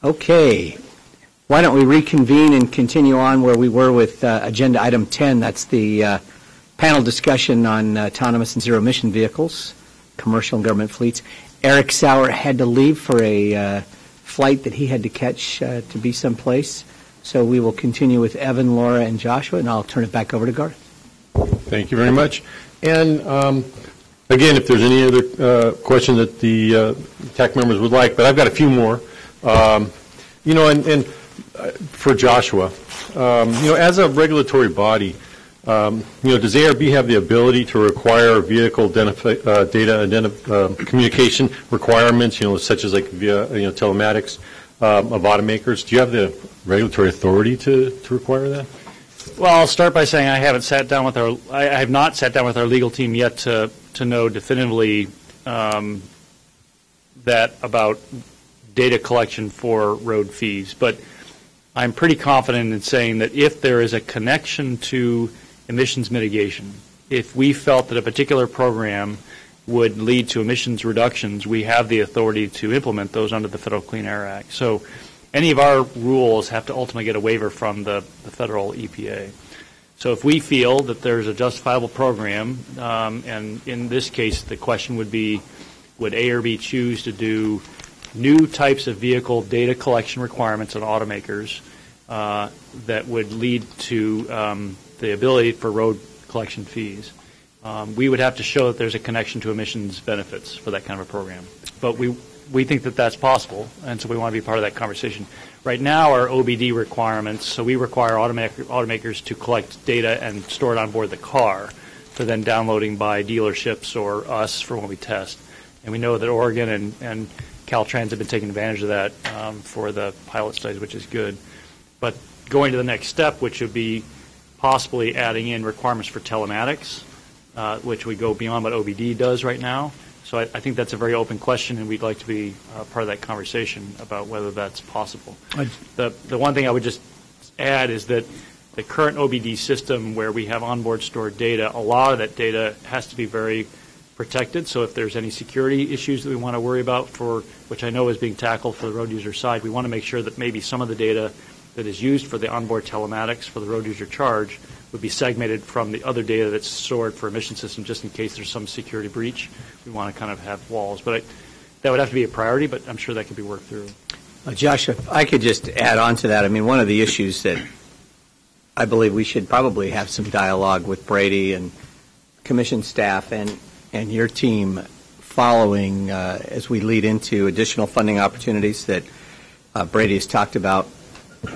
Okay. Why don't we reconvene and continue on where we were with Agenda Item 10. That's the panel discussion on autonomous and zero-emission vehicles, commercial and government fleets. Eric Sauer had to leave for a flight that he had to catch to be someplace. So we will continue with Evan, Laura, and Joshua, and I'll turn it back over to Garth. Thank you very much. And again, if there's any other question that the TAC members would like, but I've got a few more. And for Joshua, as a regulatory body, does ARB have the ability to require vehicle data communication requirements, such as like via telematics of automakers? Do you have the regulatory authority to require that? Well, I'll start by saying I have not sat down with our legal team yet to know definitively that about data collection for road fees, but I'm pretty confident in saying that if there is a connection to emissions mitigation, if we felt that a particular program would lead to emissions reductions, we have the authority to implement those under the Federal Clean Air Act. So any of our rules have to ultimately get a waiver from the federal EPA. So if we feel that there's a justifiable program, and in this case the question would be, would ARB choose to do new types of vehicle data collection requirements on automakers that would lead to the ability for road collection fees. We would have to show that there's a connection to emissions benefits for that kind of a program. But we think that that's possible, and so we want to be part of that conversation. Right now, our OBD requirements, so we require automakers to collect data and store it on board the car for then downloading by dealerships or us for when we test. And we know that Oregon and Caltrans have been taking advantage of that for the pilot studies, which is good. But going to the next step, which would be possibly adding in requirements for telematics, which would go beyond what OBD does right now. So I think that's a very open question, and we'd like to be part of that conversation about whether that's possible. The one thing I would just add is that the current OBD system where we have onboard stored data, a lot of that data has to be very protected. So if there's any security issues that we want to worry about, for which I know is being tackled for the road user side, we want to make sure that maybe some of the data that is used for the onboard telematics for the road user charge would be segmented from the other data that's stored for emission system, just in case there's some security breach. We want to kind of have walls. But that would have to be a priority, but I'm sure that could be worked through. Josh, if I could just add on to that. I mean, one of the issues that I believe we should probably have some dialogue with Brady and commission staff and your team following as we lead into additional funding opportunities that Brady has talked about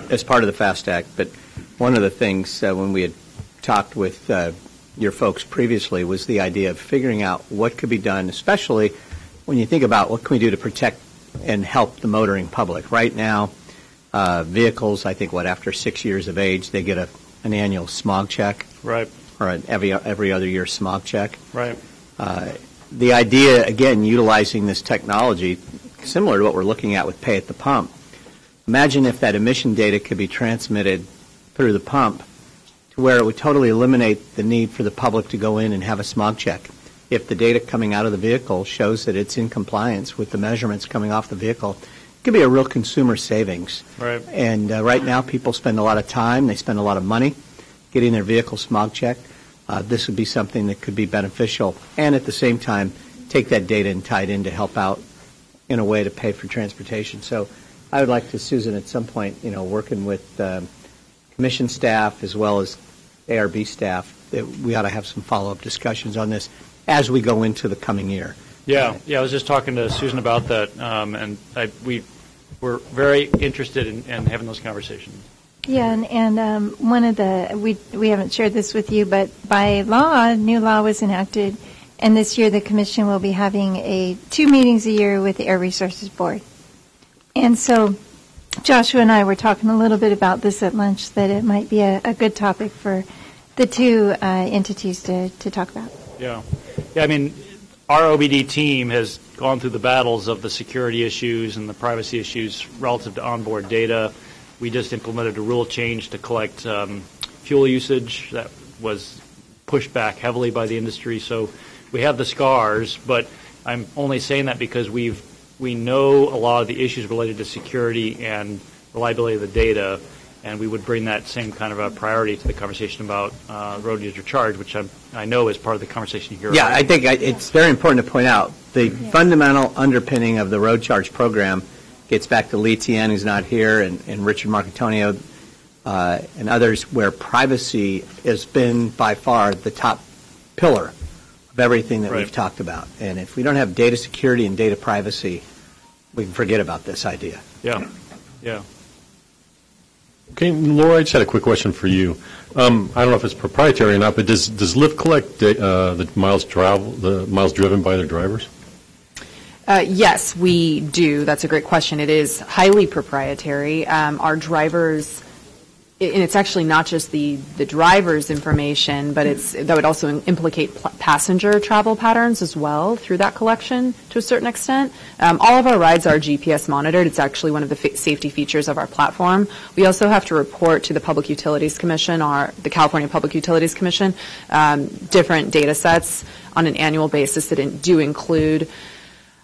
as part of the FAST Act. But one of the things when we had talked with your folks previously was the idea of figuring out what could be done, especially when you think about what can we do to protect and help the motoring public. Right now, vehicles, I think, after 6 years of age, they get an annual smog check. Right. Or an every other year smog check. Right. The idea, again, utilizing this technology, similar to what we're looking at with pay at the pump. Imagine if that emission data could be transmitted through the pump to where it would totally eliminate the need for the public to go in and have a smog check. If the data coming out of the vehicle shows that it's in compliance with the measurements coming off the vehicle, it could be a real consumer savings. Right. And right now people spend a lot of time, they spend a lot of money getting their vehicle smog checked. This would be something that could be beneficial and at the same time take that data and tie it in to help out in a way to pay for transportation. So I would like to, Susan, at some point, working with commission staff as well as ARB staff, that we ought to have some follow-up discussions on this as we go into the coming year. Yeah. I was just talking to Susan about that, and we're very interested in having those conversations. Yeah, and one of we haven't shared this with you, but by law, new law was enacted, and this year the Commission will be having 2 meetings a year with the Air Resources Board. And so Joshua and I were talking a little bit about this at lunch, that it might be a good topic for the two entities to talk about. Yeah, I mean, our OBD team has gone through the battles of the security issues and the privacy issues relative to onboard data. We just implemented a rule change to collect fuel usage that was pushed back heavily by the industry. So we have the scars, but I'm only saying that because we've we know a lot of the issues related to security and reliability of the data, and we would bring that same kind of a priority to the conversation about road user charge, which I know is part of the conversation here. Yeah, I think it's very important to point out the fundamental underpinning of the road charge program gets back to Lee Tien, who's not here, and Richard Marcantonio and others, where privacy has been by far the top pillar of everything that we've talked about. And if we don't have data security and data privacy, we can forget about this idea. Yeah, yeah. Okay, Laura, I just had a quick question for you. I don't know if it's proprietary or not, but does Lyft collect the miles driven by their drivers? Yes, we do. That's a great question. It is highly proprietary. Our drivers, and it's actually not just the driver's information, but that would also implicate passenger travel patterns as well through that collection to a certain extent. All of our rides are GPS monitored. It's actually one of the safety features of our platform. We also have to report to the Public Utilities Commission, the California Public Utilities Commission, different data sets on an annual basis that do include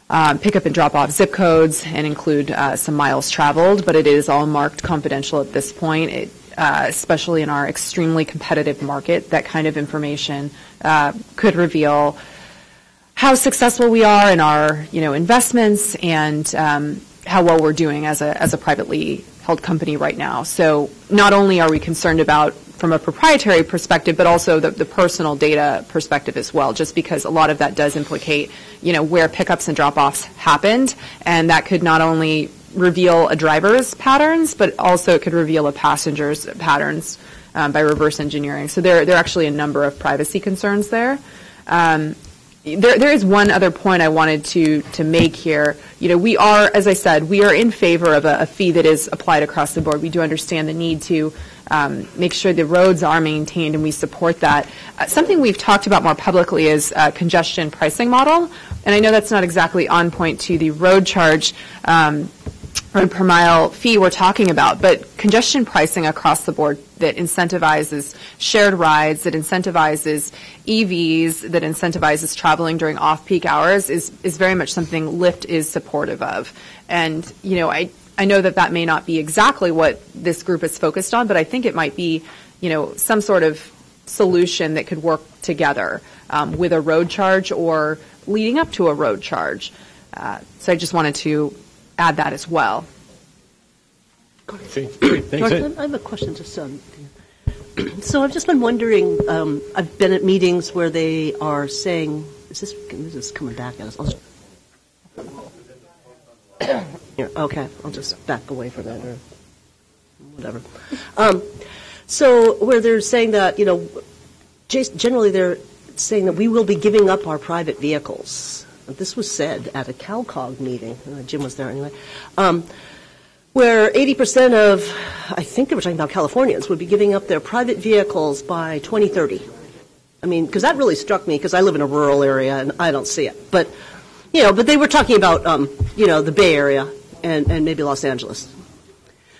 pick-up and drop-off zip codes and include some miles traveled, but it is all marked confidential at this point. Especially in our extremely competitive market, that kind of information could reveal how successful we are in our, investments and how well we're doing as a privately held company right now. So not only are we concerned about from a proprietary perspective, but also the personal data perspective as well, just because a lot of that does implicate, where pickups and drop-offs happened, and that could not only reveal a driver's patterns, but also it could reveal a passenger's patterns by reverse engineering. So there are actually a number of privacy concerns there. There is one other point I wanted to make here. We are, as I said, we are in favor of a fee that is applied across the board. We do understand the need to make sure the roads are maintained, and we support that. Something we've talked about more publicly is a congestion pricing model, and I know that's not exactly on point to the road charge road per mile fee we're talking about, but congestion pricing across the board that incentivizes shared rides, that incentivizes EVs, that incentivizes traveling during off-peak hours is very much something Lyft is supportive of. And, I know that may not be exactly what this group is focused on, but I think it might be, some sort of solution that could work together with a road charge or leading up to a road charge. So I just wanted to add that as well. Okay, great. Thanks. I have a question. So I've just been wondering, I've been at meetings where they are saying, this is coming back at us. Okay, I'll just back away from that or whatever. So where they're saying that, generally they're saying that we will be giving up our private vehicles. This was said at a CalCog meeting. Jim was there anyway. Where 80% of, I think they were talking about Californians, would be giving up their private vehicles by 2030. I mean, because that really struck me, because I live in a rural area and I don't see it. But, but they were talking about, the Bay Area and maybe Los Angeles.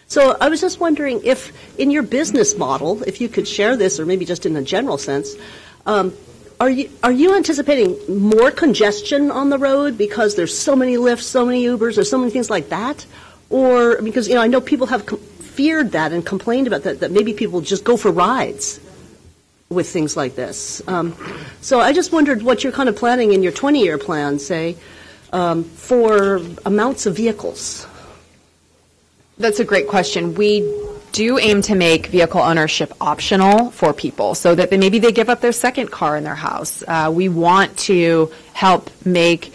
So I was just wondering if, in your business model, if you could share this, or maybe just in a general sense, are you anticipating more congestion on the road because there's so many Lyfts, so many Ubers, or so many things like that? Or because, I know people have feared that and complained about that maybe people just go for rides with things like this. So I just wondered what you're kind of planning in your 20-year plan, say, for amounts of vehicles. That's a great question. We do aim to make vehicle ownership optional for people so that maybe they give up their second car in their house. We want to help make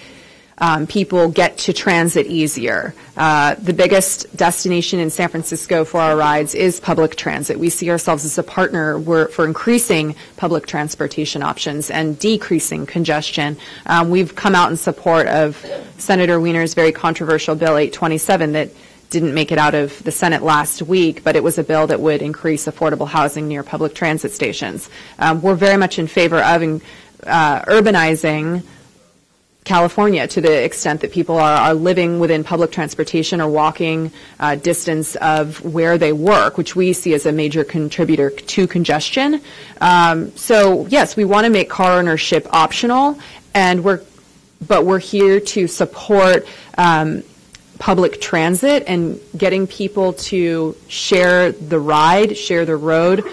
people get to transit easier. The biggest destination in San Francisco for our rides is public transit. We see ourselves as a partner for increasing public transportation options and decreasing congestion. We've come out in support of Senator Wiener's very controversial Bill 827 that didn't make it out of the Senate last week, but it was a bill that would increase affordable housing near public transit stations. We're very much in favor of urbanizing California to the extent that people are living within public transportation or walking distance of where they work, which we see as a major contributor to congestion. So, yes, we want to make car ownership optional, and we're but we're here to support public transit and getting people to share the ride, share the road.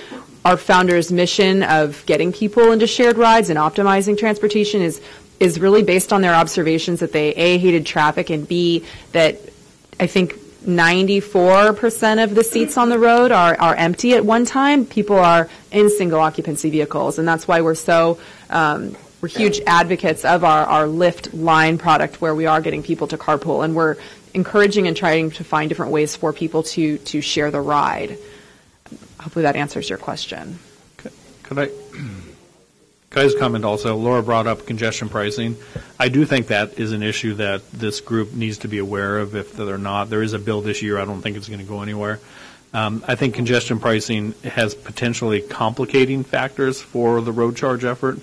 Our founder's mission of getting people into shared rides and optimizing transportation is really based on their observations that they, A, hated traffic, and B, that I think 94% of the seats on the road are empty at one time. People are in single occupancy vehicles, and that's why we're huge advocates of our Lyft line product, where we are getting people to carpool, and we're encouraging and trying to find different ways for people to share the ride. Hopefully that answers your question. Could I just comment also? Laura brought up congestion pricing. I do think that is an issue that this group needs to be aware of. If they're not, there is a bill this year. I don't think it's going to go anywhere. I think congestion pricing has potentially complicating factors for the road charge effort.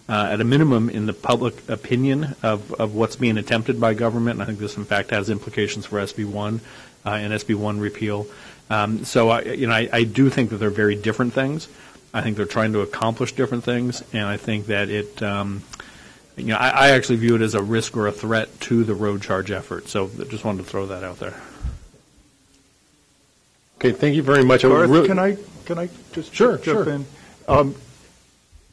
At a minimum, in the public opinion of what's being attempted by government, and I think this, in fact, has implications for SB1 and SB1 repeal. So I do think that they're very different things. I think they're trying to accomplish different things, and I think that it, I actually view it as a risk or a threat to the road charge effort. So just wanted to throw that out there. Okay, thank you very much. Garth, can I just jump in?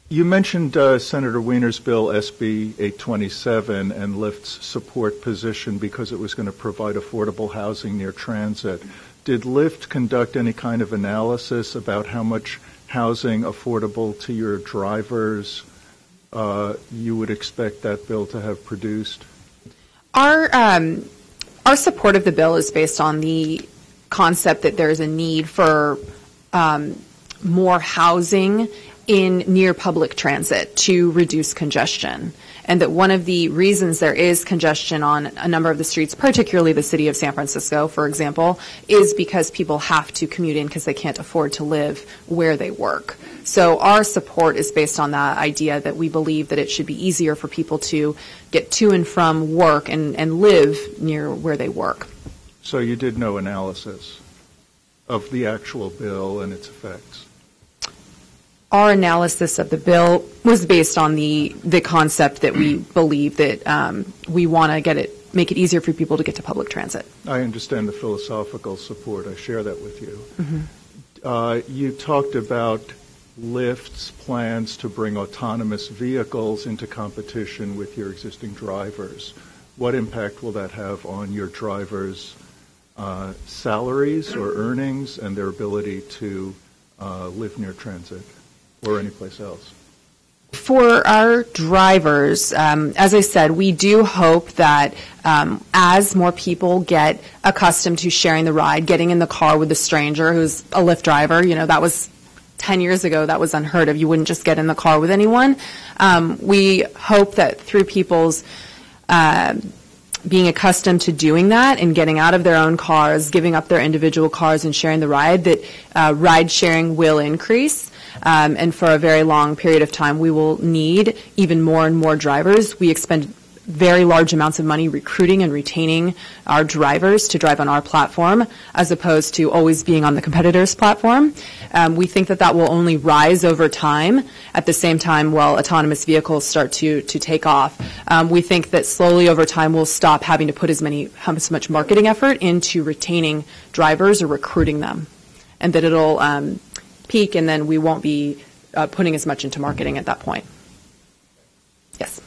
You mentioned Senator Wiener's bill, SB 827, and Lyft's support position because it was going to provide affordable housing near transit. Did Lyft conduct any kind of analysis about how much housing affordable to your drivers you would expect that bill to have produced? Our support of the bill is based on the concept that there's a need for more housing in near public transit to reduce congestion, and that one of the reasons there is congestion on a number of the streets, particularly the city of San Francisco, for example, is because people have to commute in because they can't afford to live where they work. So our support is based on that idea that we believe that it should be easier for people to get to and from work and live near where they work. So you did no analysis of the actual bill and its effects? Our analysis of the bill was based on the concept that we believe that we want to make it easier for people to get to public transit. I understand the philosophical support. I share that with you. Mm-hmm. You talked about Lyft's plans to bring autonomous vehicles into competition with your existing drivers. What impact will that have on your drivers' salaries or earnings and their ability to live near transit or anyplace else? For our drivers, as I said, we do hope that as more people get accustomed to sharing the ride, getting in the car with a stranger who's a Lyft driver, that was 10 years ago, that was unheard of. You wouldn't just get in the car with anyone. We hope that through people's being accustomed to doing that and getting out of their own cars, giving up their individual cars and sharing the ride, that ride sharing will increase. And for a very long period of time, we will need even more and more drivers. We expend very large amounts of money recruiting and retaining our drivers to drive on our platform, as opposed to always being on the competitor's platform. We think that will only rise over time. At the same time, while autonomous vehicles start to take off, we think that slowly over time we'll stop having to put as much marketing effort into retaining drivers or recruiting them, and that it'll peak, and then we won't be putting as much into marketing at that point. Yes.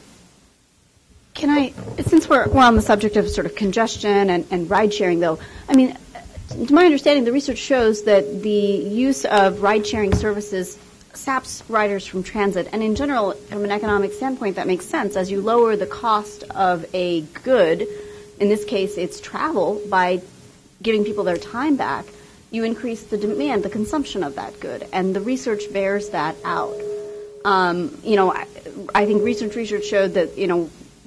Can I, since we're on the subject of sort of congestion and ride sharing, though, I mean, to my understanding, the research shows that the use of ride sharing services saps riders from transit, and in general, from an economic standpoint, that makes sense. As you lower the cost of a good, in this case, it's travel, by giving people their time back, you increase the demand, the consumption of that good, and the research bears that out. I think recent research showed that,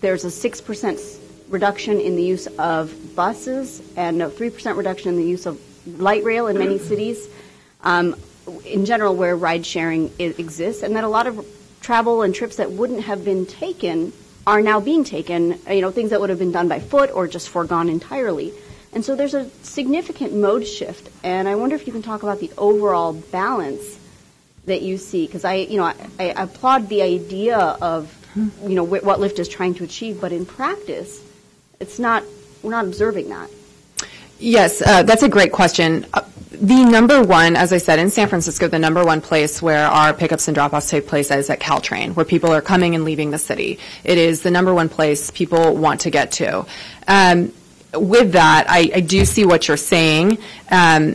there's a 6% reduction in the use of buses and a 3% reduction in the use of light rail in many cities, in general, where ride sharing exists, and that a lot of travel and trips that wouldn't have been taken are now being taken, things that would have been done by foot or just foregone entirely. And so there's a significant mode shift, and I wonder if you can talk about the overall balance that you see, because I applaud the idea of what Lyft is trying to achieve, but in practice, we're not observing that. Yes, that's a great question. The number one, as I said, in San Francisco, the number one place where our pickups and drop-offs take place is at Caltrain, where people are coming and leaving the city. It is the number one place people want to get to. With that, I do see what you're saying. I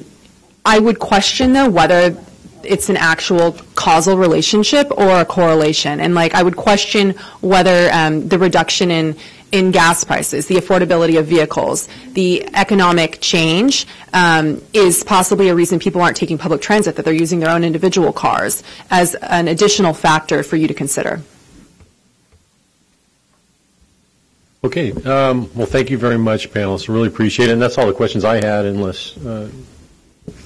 would question, though, whether it's an actual causal relationship or a correlation. And, I would question whether the reduction in gas prices, the affordability of vehicles, the economic change is possibly a reason people aren't taking public transit, that they're using their own individual cars as an additional factor for you to consider. Okay. Well, thank you very much, panelists. Really appreciate it. And that's all the questions I had, unless,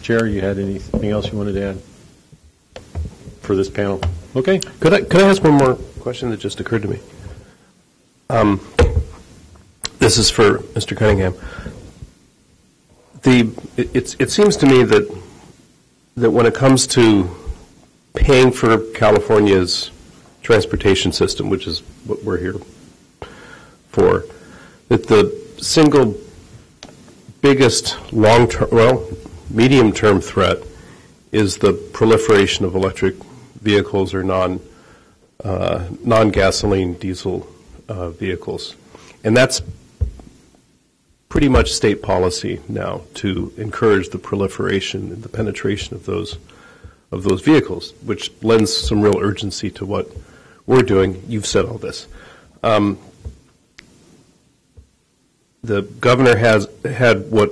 Chair, you had anything else you wanted to add for this panel? Okay. Could I ask one more question that just occurred to me? This is for Mr. Cunningham. It seems to me that when it comes to paying for California's transportation system, which is what we're here for, that the single biggest medium-term threat is the proliferation of electric vehicles or non-gasoline diesel vehicles. And that's pretty much state policy now to encourage the proliferation and the penetration of those vehicles, which lends some real urgency to what we're doing. You've said all this. The governor has had what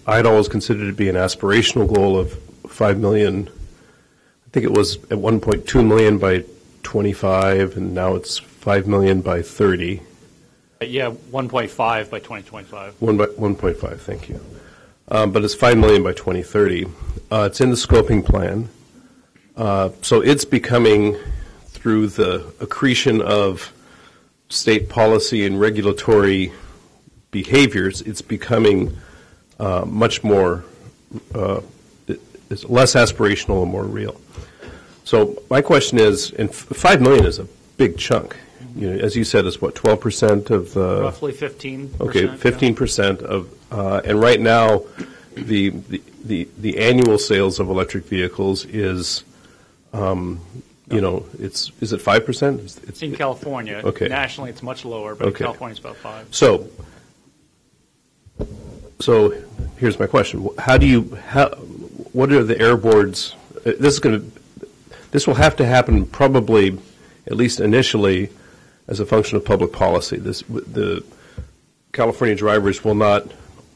I'd always considered to be an aspirational goal of 5 million. I think it was at 1.2 million by 25, and now it's 5 million by 30. Yeah, 1.5 by 2025. 1.5, thank you. But it's 5 million by 2030. It's in the scoping plan. So it's becoming, through the accretion of state policy and regulatory behaviors, it's becoming much more, it's less aspirational and more real. So my question is, and 5 million is a big chunk. As you said, it's what, 12% of the... Roughly 15%. Okay, 15% of, and right now, the annual sales of electric vehicles is, is it 5%? It's in California. Okay. Nationally, it's much lower, but okay. in California, it's about 5%. So here's my question: what are the air boards? This will have to happen probably, at least initially, as a function of public policy. The California drivers will not,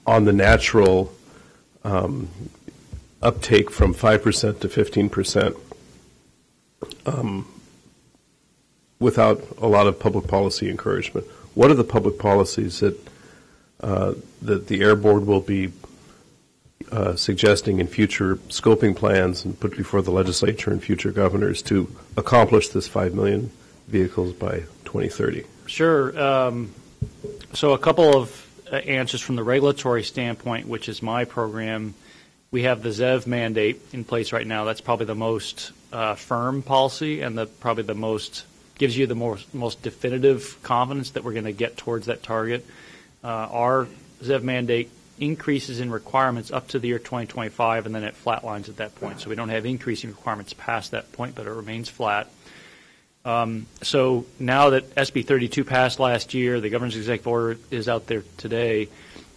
on the natural uptake from 5% to 15%, without a lot of public policy encouragement. What are the public policies that the Air Board will be suggesting in future scoping plans and put before the legislature and future governors to accomplish this 5 million vehicles by 2030? Sure. So a couple of answers from the regulatory standpoint, which is my program. We have the ZEV mandate in place right now. That's probably the most firm policy and probably the most gives you the most definitive confidence that we're going to get towards that target. Our ZEV mandate increases in requirements up to the year 2025, and then it flatlines at that point. So we don't have increasing requirements past that point, but it remains flat. So now that SB 32 passed last year, the governor's executive order is out there today,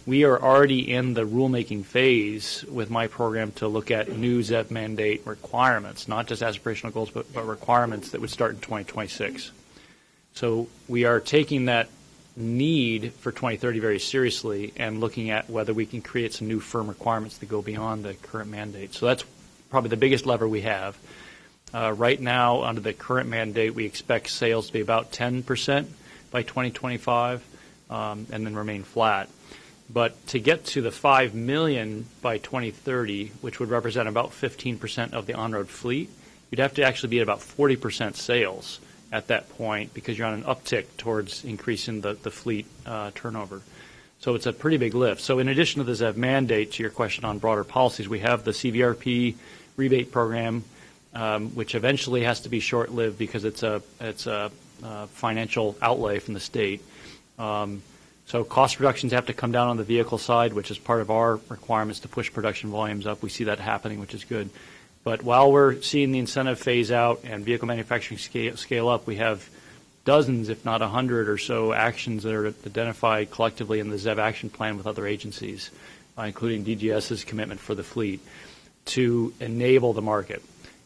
we are already in the rulemaking phase with my program to look at new ZEV mandate requirements, not just aspirational goals, but requirements that would start in 2026. So we are taking that need for 2030 very seriously and looking at whether we can create some new firm requirements that go beyond the current mandate. So that's probably the biggest lever we have. Right now, under the current mandate, we expect sales to be about 10% by 2025 and then remain flat. But to get to the 5 million by 2030, which would represent about 15% of the on-road fleet, you'd have to actually be at about 40% sales at that point because you're on an uptick towards increasing the fleet turnover. So it's a pretty big lift. So in addition to the ZEV mandate, to your question on broader policies, we have the CVRP rebate program, which eventually has to be short-lived because it's a financial outlay from the state. So cost reductions have to come down on the vehicle side, which is part of our requirements to push production volumes up. We see that happening, which is good. But while we're seeing the incentive phase out and vehicle manufacturing scale up, we have dozens, if not 100 or so actions that are identified collectively in the ZEV action plan with other agencies, including DGS's commitment for the fleet, to enable the market.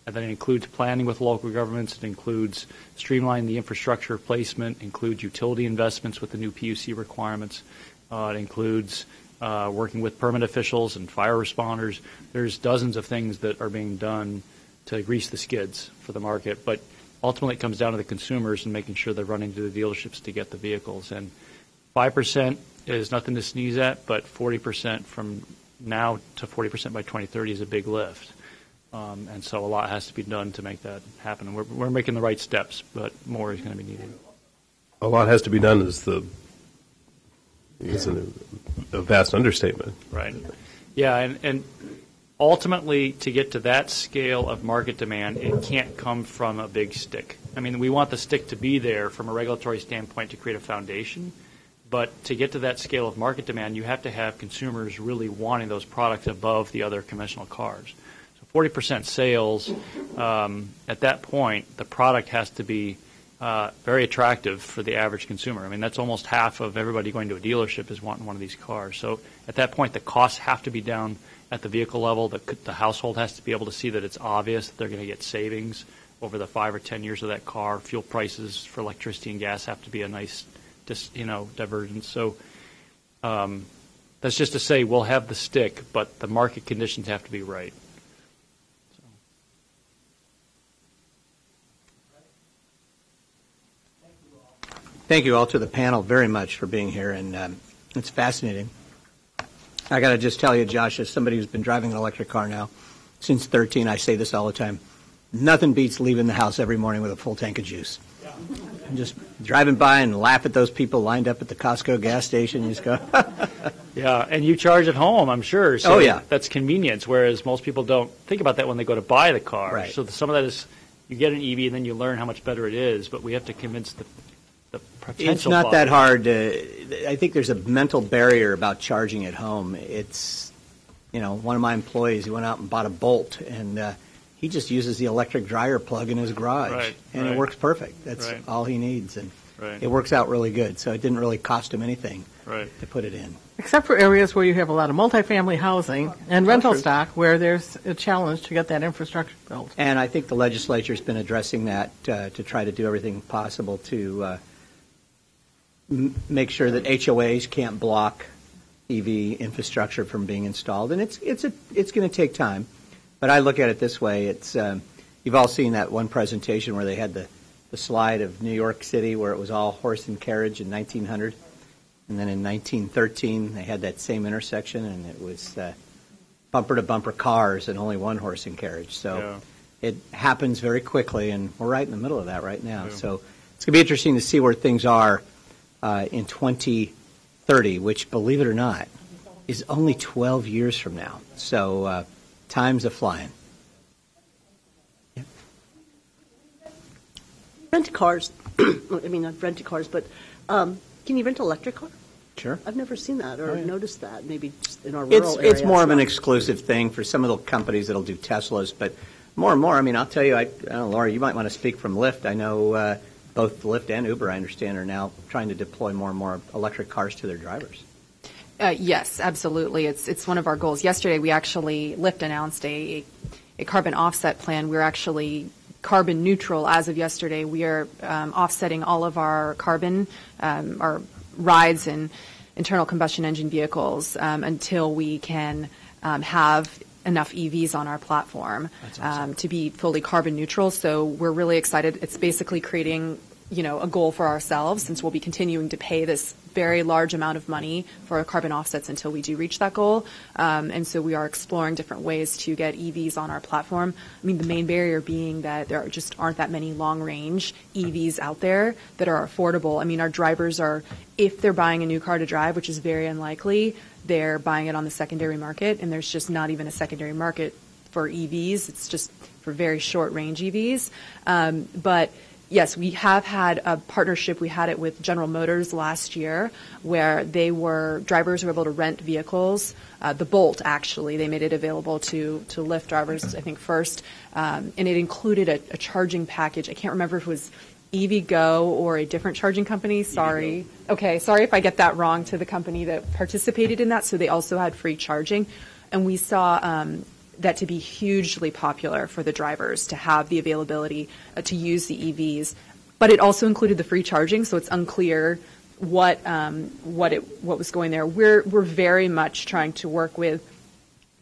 And that includes planning with local governments. It includes streamlining the infrastructure placement, includes utility investments with the new PUC requirements. It includes working with permit officials and fire responders. There's dozens of things that are being done to grease the skids for the market. But ultimately, it comes down to the consumers and making sure they're running to the dealerships to get the vehicles. And 5% is nothing to sneeze at, but 40% from now to 40% by 2030 is a big lift. And so a lot has to be done to make that happen. And we're making the right steps, but more is going to be needed. A lot has to be done is a vast understatement. Right. Yeah, and ultimately, to get to that scale of market demand, it can't come from a big stick. I mean, we want the stick to be there from a regulatory standpoint to create a foundation, but to get to that scale of market demand, you have to have consumers really wanting those products above the other conventional cars. 40% sales, at that point, the product has to be very attractive for the average consumer. I mean, that's almost half of everybody going to a dealership is wanting one of these cars. So at that point, the costs have to be down at the vehicle level. The household has to be able to see that it's obvious that they're going to get savings over the 5 or 10 years of that car. Fuel prices for electricity and gas have to be a nice, divergence. So that's just to say we'll have the stick, but the market conditions have to be right. Thank you all to the panel very much for being here, and it's fascinating. I got to just tell you, Josh, as somebody who's been driving an electric car now since 13, I say this all the time, nothing beats leaving the house every morning with a full tank of juice. Yeah. And just driving by and laugh at those people lined up at the Costco gas station. You just go, yeah, and you charge at home, I'm sure. So oh, yeah. That's convenience, whereas most people don't think about that when they go to buy the car. Right. So some of that is you get an EV and then you learn how much better it is, but we have to convince the potential. It's not that hard. I think there's a mental barrier about charging at home. It's, one of my employees, he went out and bought a Bolt, and he just uses the electric dryer plug in his garage, and it works perfect. That's all he needs, and it works out really good. So it didn't really cost him anything to put it in. Except for areas where you have a lot of multifamily housing and rental stock where there's a challenge to get that infrastructure built. And I think the legislature's been addressing that to try to do everything possible to make sure that HOAs can't block EV infrastructure from being installed. And it's going to take time. But I look at it this way. It's you've all seen that one presentation where they had the slide of New York City where it was all horse and carriage in 1900. And then in 1913, they had that same intersection, and it was bumper-to-bumper cars and only one horse and carriage. So it happens very quickly, and we're right in the middle of that right now. So it's going to be interesting to see where things are in 2030, which, believe it or not, is only 12 years from now. So time's a-flying. Yeah. Rent cars. I mean, not rented cars, but can you rent an electric car? Sure. I've never seen that or noticed that, maybe just in our rural area. It's more of an exclusive thing for some of the companies that'll do Teslas, but more and more, I mean, I'll tell you, I don't know, Laura, you might want to speak from Lyft. I know both Lyft and Uber, I understand, are now trying to deploy more and more electric cars to their drivers. Yes, absolutely. It's one of our goals. Yesterday, Lyft announced a carbon offset plan. We're actually carbon neutral as of yesterday. We are offsetting all of our carbon, our rides in internal combustion engine vehicles until we can have enough EVs on our platform to be fully carbon neutral. So we're really excited. It's basically creating, a goal for ourselves, since we'll be continuing to pay this very large amount of money for carbon offsets until we do reach that goal. And so we are exploring different ways to get EVs on our platform. I mean, the main barrier being that there just aren't that many long-range EVs out there that are affordable. I mean, our drivers are, if they're buying a new car to drive, which is very unlikely, they're buying it on the secondary market, and there's just not even a secondary market for EVs. It's just for very short-range EVs. But Yes, we have had a partnership. We had it with General Motors last year, where drivers were able to rent vehicles. The Bolt, actually, they made it available to Lyft drivers, I think, first, and it included a charging package. I can't remember if it was EVgo or a different charging company. Sorry. Okay, sorry if I get that wrong, to the company that participated in that. So they also had free charging, and we saw that to be hugely popular for the drivers to have the availability to use the EVs. But it also included the free charging, so it's unclear what was going there. We're very much trying to work with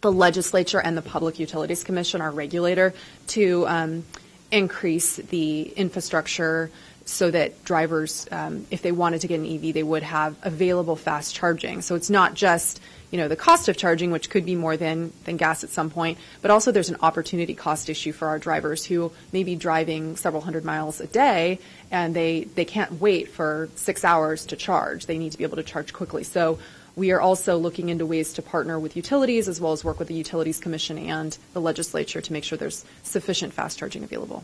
the legislature and the Public Utilities Commission, our regulator, to increase the infrastructure so that drivers, if they wanted to get an EV, they would have available fast charging. So it's not just the cost of charging, which could be more than gas at some point, but also there's an opportunity cost issue for our drivers who may be driving several hundred miles a day, and they can't wait for 6 hours to charge. They need to be able to charge quickly. So we are also looking into ways to partner with utilities, as well as work with the Utilities Commission and the legislature to make sure there's sufficient fast charging available.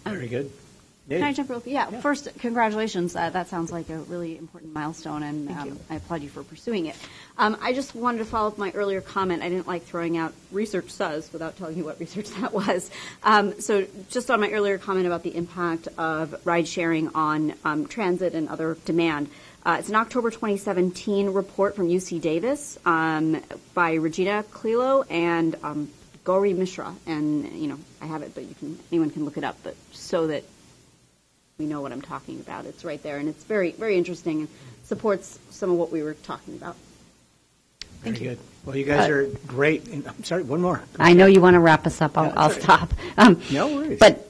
Very good. Can I jump real quick? Yeah. First, congratulations. That sounds like a really important milestone, and I applaud you for pursuing it. I just wanted to follow up my earlier comment. I didn't like throwing out research says without telling you what research that was. So just on my earlier comment about the impact of ride sharing on transit and other demand. It's an October 2017 report from UC Davis by Regina Clelo and Gauri Mishra. And, I have it, but anyone can look it up, but so that we know what I'm talking about. It's right there, and it's very, very interesting and supports some of what we were talking about. Very good. Well, you guys are great. I'm sorry, one more. I know you want to wrap us up. I'll stop. No worries. But,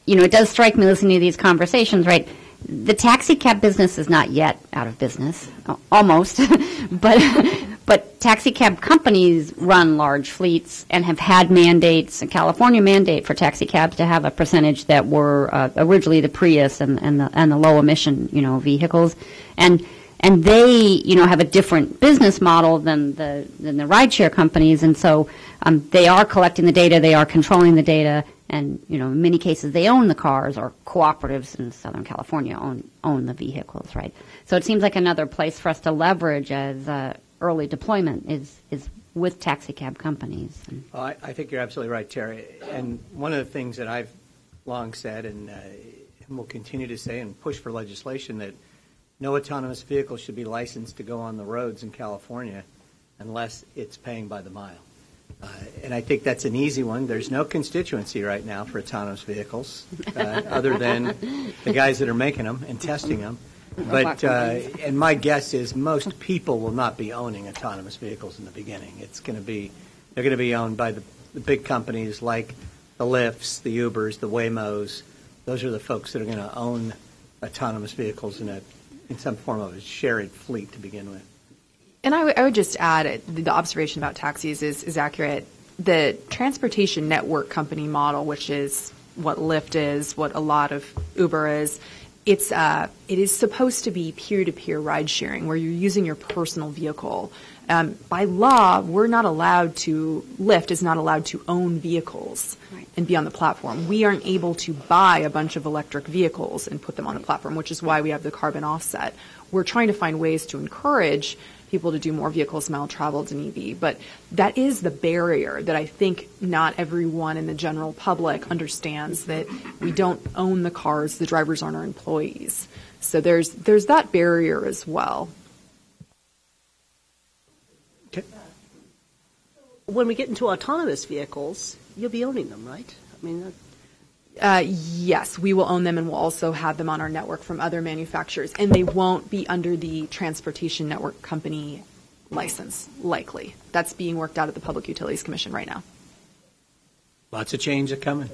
it does strike me listening to these conversations, right? The taxi cab business is not yet out of business, almost, but taxi cab companies run large fleets and have had mandates, a California mandate for taxi cabs to have a percentage that were originally the Prius and the low emission, vehicles, and they, have a different business model than the rideshare companies, and so they are collecting the data, they are controlling the data. And, in many cases, they own the cars, or cooperatives in Southern California own the vehicles, right? So it seems like another place for us to leverage as early deployment is with taxi cab companies. Well, I think you're absolutely right, Terry. And one of the things that I've long said and will continue to say and push for legislation that no autonomous vehicle should be licensed to go on the roads in California unless it's paying by the mile. And I think that's an easy one. There's no constituency right now for autonomous vehicles other than the guys that are making them and testing them. But and my guess is most people will not be owning autonomous vehicles in the beginning. They're going to be owned by the big companies like the Lyfts, the Ubers, the Waymos. Those are the folks that are going to own autonomous vehicles in some form of a shared fleet to begin with. And I would just add, the observation about taxis is accurate. The transportation network company model, which is what Lyft is, what a lot of Uber is, it is supposed to be peer-to-peer ride sharing, where you're using your personal vehicle. By law, Lyft is not allowed to own vehicles and be on the platform. We aren't able to buy a bunch of electric vehicles and put them on the platform, which is why we have the carbon offset. We're trying to find ways to encourage people to do more vehicles mile traveled in EV. But that is the barrier that I think not everyone in the general public understands, that we don't own the cars, the drivers aren't our employees. So there's that barrier as well. Okay. When we get into autonomous vehicles, you'll be owning them, right? I mean, yes, we will own them, and we'll also have them on our network from other manufacturers. And they won't be under the Transportation Network Company license, likely. That's being worked out at the Public Utilities Commission right now. Lots of change coming.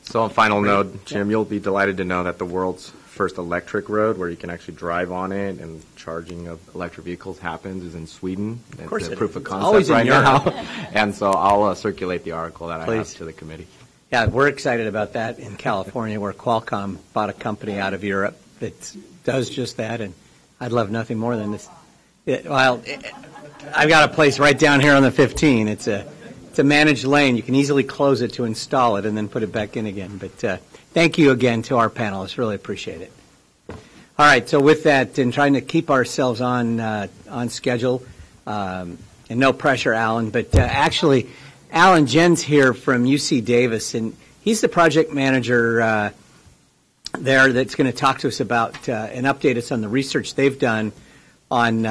So on final note, Jim, you'll be delighted to know that the world's first electric road where you can actually drive on it and charging of electric vehicles happens is in Sweden. Of course, it's a proof of concept always right in Europe. now. And so I'll circulate the article that Please. I have to the committee. Yeah, we're excited about that in California, where Qualcomm bought a company out of Europe that does just that, and I'd love nothing more than this. I've got a place right down here on the 15. It's a managed lane. You can easily close it to install it and then put it back in again. But thank you again to our panelists. Really appreciate it. All right, so with that, in trying to keep ourselves on schedule, and no pressure, Alan, but actually, Alan Jen's here from UC Davis, and he's the project manager there that's going to talk to us about and update us on the research they've done on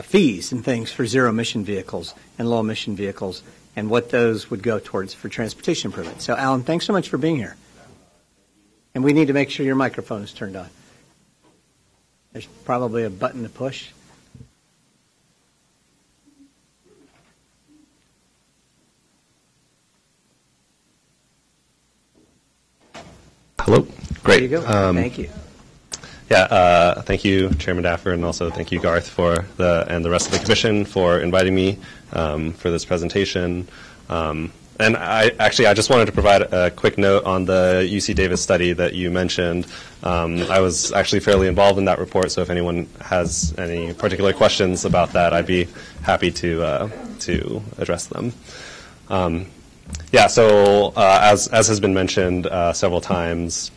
fees and things for zero-emission vehicles and low-emission vehicles and what those would go towards for transportation improvement. So, Alan, thanks so much for being here. And we need to make sure your microphone is turned on. There's probably a button to push. Hello. Great. There you go. Thank you. Yeah, thank you, Chairman Daffer, and also thank you, Garth, and the rest of the Commission for inviting me for this presentation. And I just wanted to provide a quick note on the UC Davis study that you mentioned. I was actually fairly involved in that report, so if anyone has any particular questions about that, I'd be happy to address them. So as has been mentioned several times,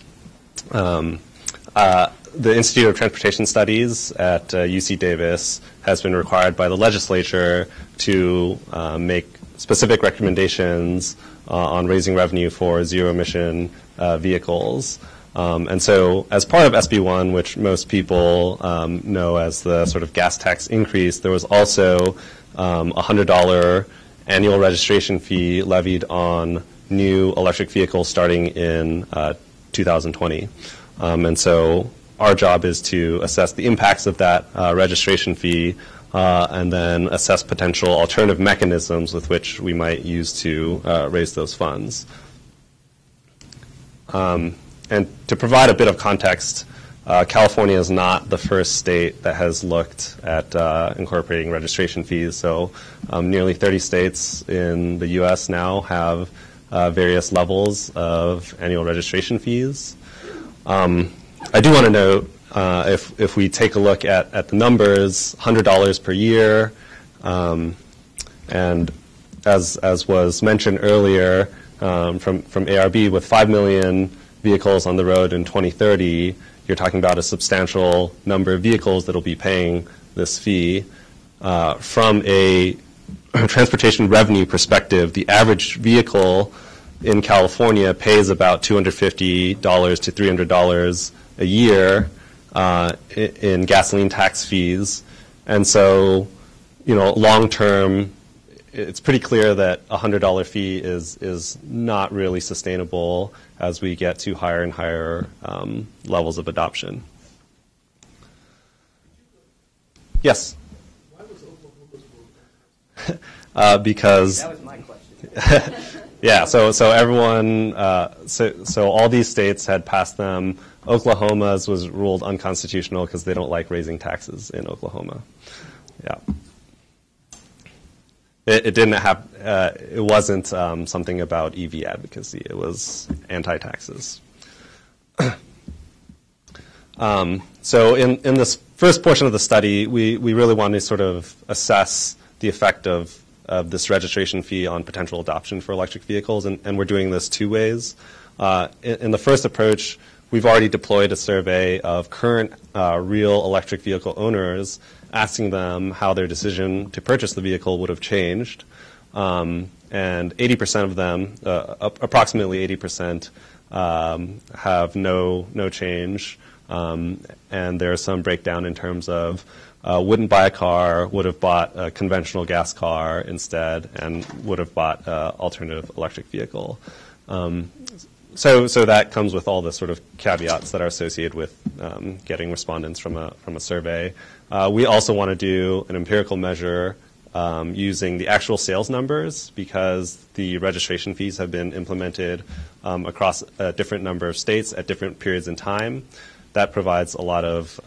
the Institute of Transportation Studies at UC Davis has been required by the legislature to make specific recommendations on raising revenue for zero-emission vehicles. And so as part of SB1, which most people know as the sort of gas tax increase, there was also a $100 annual registration fee levied on new electric vehicles starting in 2020. And so our job is to assess the impacts of that registration fee and then assess potential alternative mechanisms with which we might use to raise those funds. And to provide a bit of context, California is not the first state that has looked at incorporating registration fees. So nearly 30 states in the U.S. now have various levels of annual registration fees. I do want to note, if we take a look at the numbers, $100 per year, and as was mentioned earlier from ARB, with 5 million vehicles on the road in 2030, you're talking about a substantial number of vehicles that will be paying this fee. From a transportation revenue perspective, the average vehicle in California pays about $250 to $300 a year in gasoline tax fees. And so, long term, it's pretty clear that a $100 fee is not really sustainable as we get to higher and higher levels of adoption. Yes? Why was Oklahoma's because that was my question. Yeah, so everyone, so all these states had passed them. Oklahoma's was ruled unconstitutional because they don't like raising taxes in Oklahoma. Yeah, it didn't have. It wasn't something about EV advocacy. It was anti-taxes. So in this first portion of the study, we really wanted to sort of assess the effect of this registration fee on potential adoption for electric vehicles, and we're doing this two ways. In the first approach, we've already deployed a survey of current real electric vehicle owners, asking them how their decision to purchase the vehicle would have changed. And 80% of them, approximately 80%, have no change. And there's some breakdown in terms of wouldn't buy a car, would have bought a conventional gas car instead, and would have bought an alternative electric vehicle. So that comes with all the sort of caveats that are associated with getting respondents from a survey. We also want to do an empirical measure using the actual sales numbers, because the registration fees have been implemented across a different number of states at different periods in time. That provides a lot of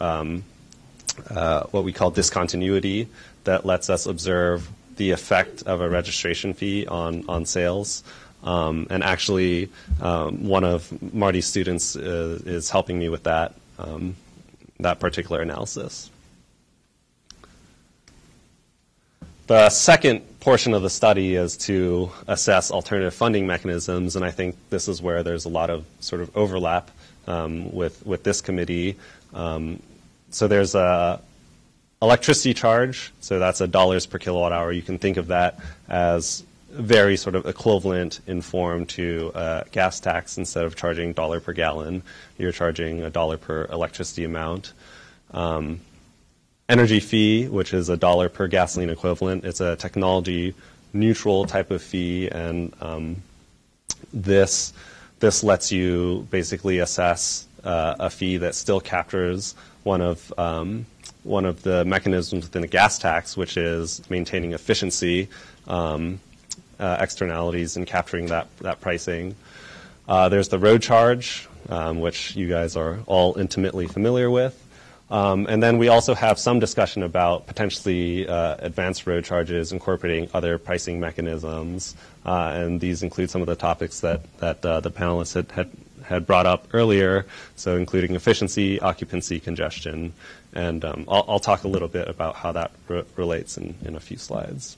what we call discontinuity that lets us observe the effect of a registration fee on sales. And actually, one of Marty's students is helping me with that particular analysis. The second portion of the study is to assess alternative funding mechanisms, and I think this is where there's a lot of sort of overlap with this committee. So there's a electricity charge, so that's $1 per kilowatt hour. You can think of that as very sort of equivalent in form to gas tax. Instead of charging $1 per gallon, you're charging $1 per electricity amount. Energy fee, which is $1 per gasoline equivalent. It's a technology neutral type of fee, and this lets you basically assess a fee that still captures one of the mechanisms within the gas tax, which is maintaining efficiency, externalities, and capturing that pricing. There's the road charge, which you guys are all intimately familiar with. And then we also have some discussion about potentially advanced road charges incorporating other pricing mechanisms, and these include some of the topics that the panelists had brought up earlier, so including efficiency, occupancy, congestion, and I'll talk a little bit about how that relates in a few slides.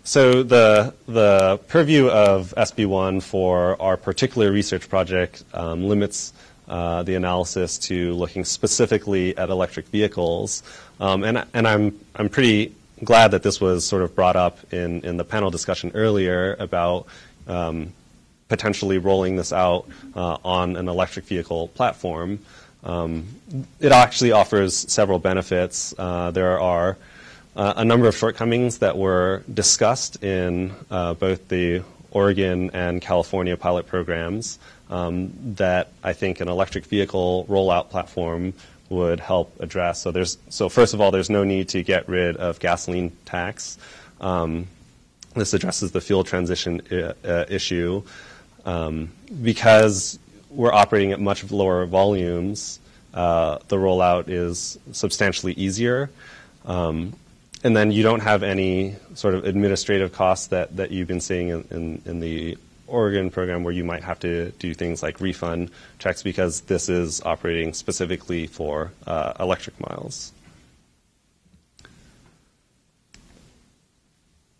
So the purview of SB1 for our particular research project limits the analysis to looking specifically at electric vehicles, and I'm pretty glad that this was sort of brought up in the panel discussion earlier about potentially rolling this out on an electric vehicle platform. It actually offers several benefits. There are a number of shortcomings that were discussed in both the Oregon and California pilot programs that I think an electric vehicle rollout platform would help address. So first of all, there's no need to get rid of gasoline tax. This addresses the fuel transition issue. Because we're operating at much lower volumes, the rollout is substantially easier. And then you don't have any sort of administrative costs that you've been seeing in the Oregon program, where you might have to do things like refund checks, because this is operating specifically for electric miles.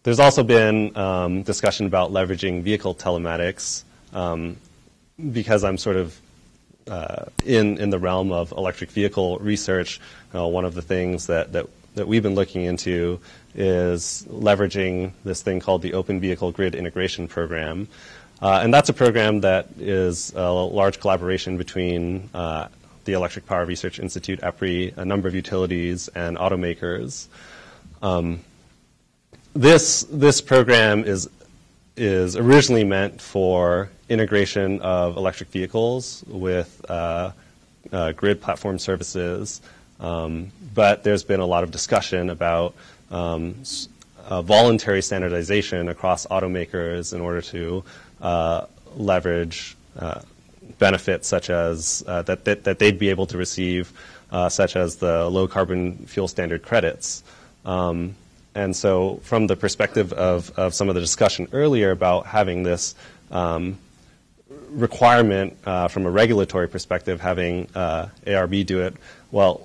There's also been discussion about leveraging vehicle telematics. Because I'm sort of in the realm of electric vehicle research, one of the things that we've been looking into is leveraging this thing called the Open Vehicle Grid Integration Program. And that's a program that is a large collaboration between the Electric Power Research Institute, EPRI, a number of utilities, and automakers. This program is originally meant for integration of electric vehicles with grid platform services, but there's been a lot of discussion about voluntary standardization across automakers in order to leverage benefits such as that they'd be able to receive, such as the low carbon fuel standard credits. And so from the perspective of some of the discussion earlier about having this requirement from a regulatory perspective, having ARB do it, well,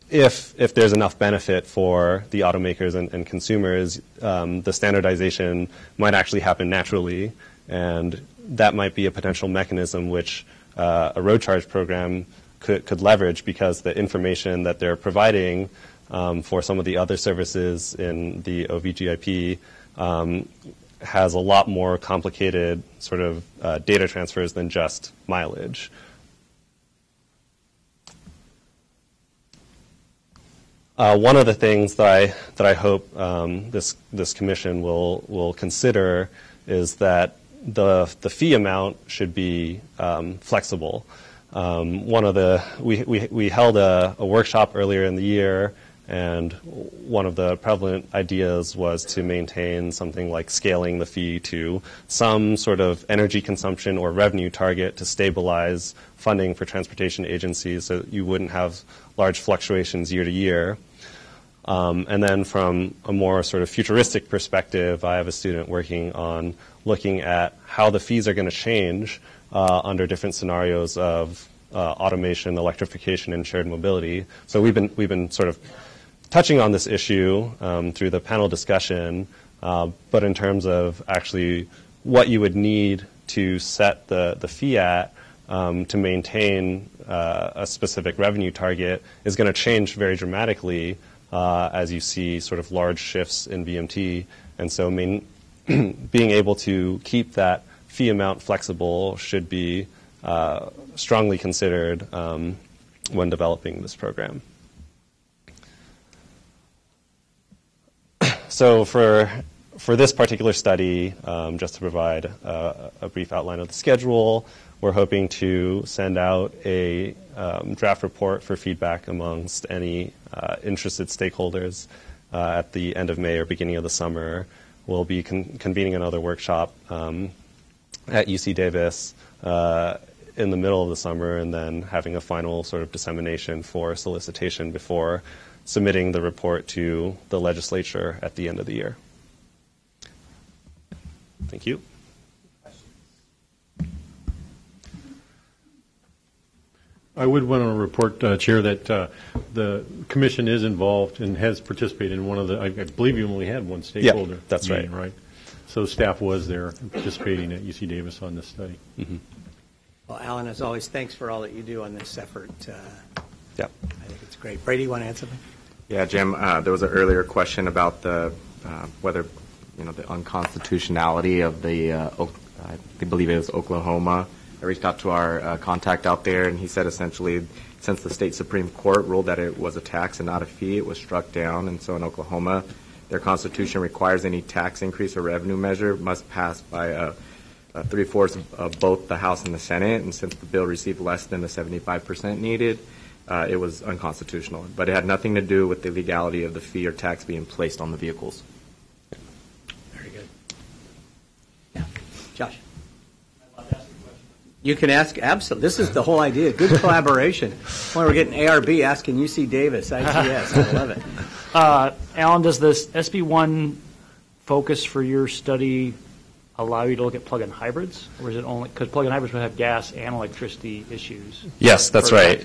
if there's enough benefit for the automakers and consumers, the standardization might actually happen naturally, and that might be a potential mechanism which a road charge program could leverage, because the information that they're providing for some of the other services in the OVGIP has a lot more complicated sort of data transfers than just mileage. One of the things that I hope this commission will consider is that the fee amount should be flexible. We held a workshop earlier in the year, and one of the prevalent ideas was to maintain something like scaling the fee to some sort of energy consumption or revenue target to stabilize funding for transportation agencies, so you wouldn't have large fluctuations year to year. And then from a more sort of futuristic perspective, I have a student working on looking at how the fees are going to change under different scenarios of automation, electrification, and shared mobility. So we've been sort of touching on this issue through the panel discussion, but in terms of actually what you would need to set the fee at to maintain a specific revenue target is going to change very dramatically as you see sort of large shifts in VMT. And so being able to keep that fee amount flexible should be strongly considered when developing this program. So for this particular study, just to provide a brief outline of the schedule, we're hoping to send out a draft report for feedback amongst any interested stakeholders at the end of May or beginning of the summer. We'll be convening another workshop at UC Davis in the middle of the summer, and then having a final sort of dissemination for solicitation before submitting the report to the legislature at the end of the year. Thank you. I would want to report, Chair, that the Commission is involved and has participated in one of the, I believe you only had one stakeholder. Yeah, that's meeting, right. So staff was there participating at UC Davis on this study. Mm-hmm. Well, Alan, as always, thanks for all that you do on this effort. Yep. I think it's great. Brady, you want to add something? Yeah, Jim, there was an earlier question about the whether, the unconstitutionality of the, I believe it was Oklahoma. I reached out to our contact out there, and he said essentially, since the state Supreme Court ruled that it was a tax and not a fee, it was struck down. And so in Oklahoma, their constitution requires any tax increase or revenue measure must pass by 3/4 of both the House and the Senate. And since the bill received less than the 75% needed, it was unconstitutional. But it had nothing to do with the legality of the fee or tax being placed on the vehicles. Very good. Yeah. Josh. You can ask, absolutely. This is the whole idea. Good collaboration. When we're getting ARB asking UC Davis, IGS. I love it. Alan, does this SB1 focus for your study allow you to look at plug-in hybrids? Or is it only, because plug-in hybrids would have gas and electricity issues? Yes, that's right.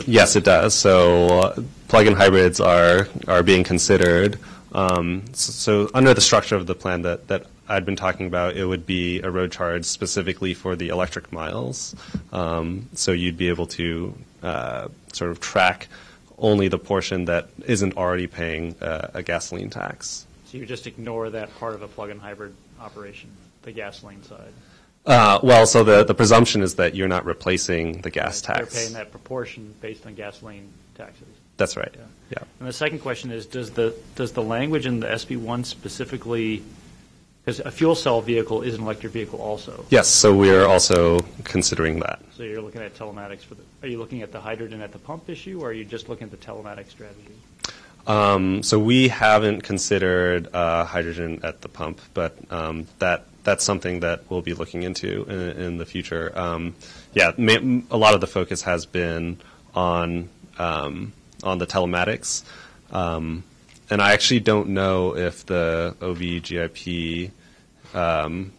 Yes, it does. So plug-in hybrids are being considered. So under the structure of the plan that I'd been talking about, it would be a road charge specifically for the electric miles. So you'd be able to sort of track only the portion that isn't already paying a gasoline tax. So you just ignore that part of a plug-in hybrid operation, the gasoline side? Well, so the presumption is that you're not replacing the gas tax. They're paying that proportion based on gasoline taxes. That's right. Yeah. And the second question is, does the language in the SB1 specifically, because a fuel cell vehicle is an electric vehicle also? Yes, so we are also considering that. So you're looking at telematics are you looking at the hydrogen at the pump issue, or are you just looking at the telematics strategy? So we haven't considered hydrogen at the pump, but that's something that we'll be looking into in the future. A lot of the focus has been on the telematics, and I actually don't know if the OVGIP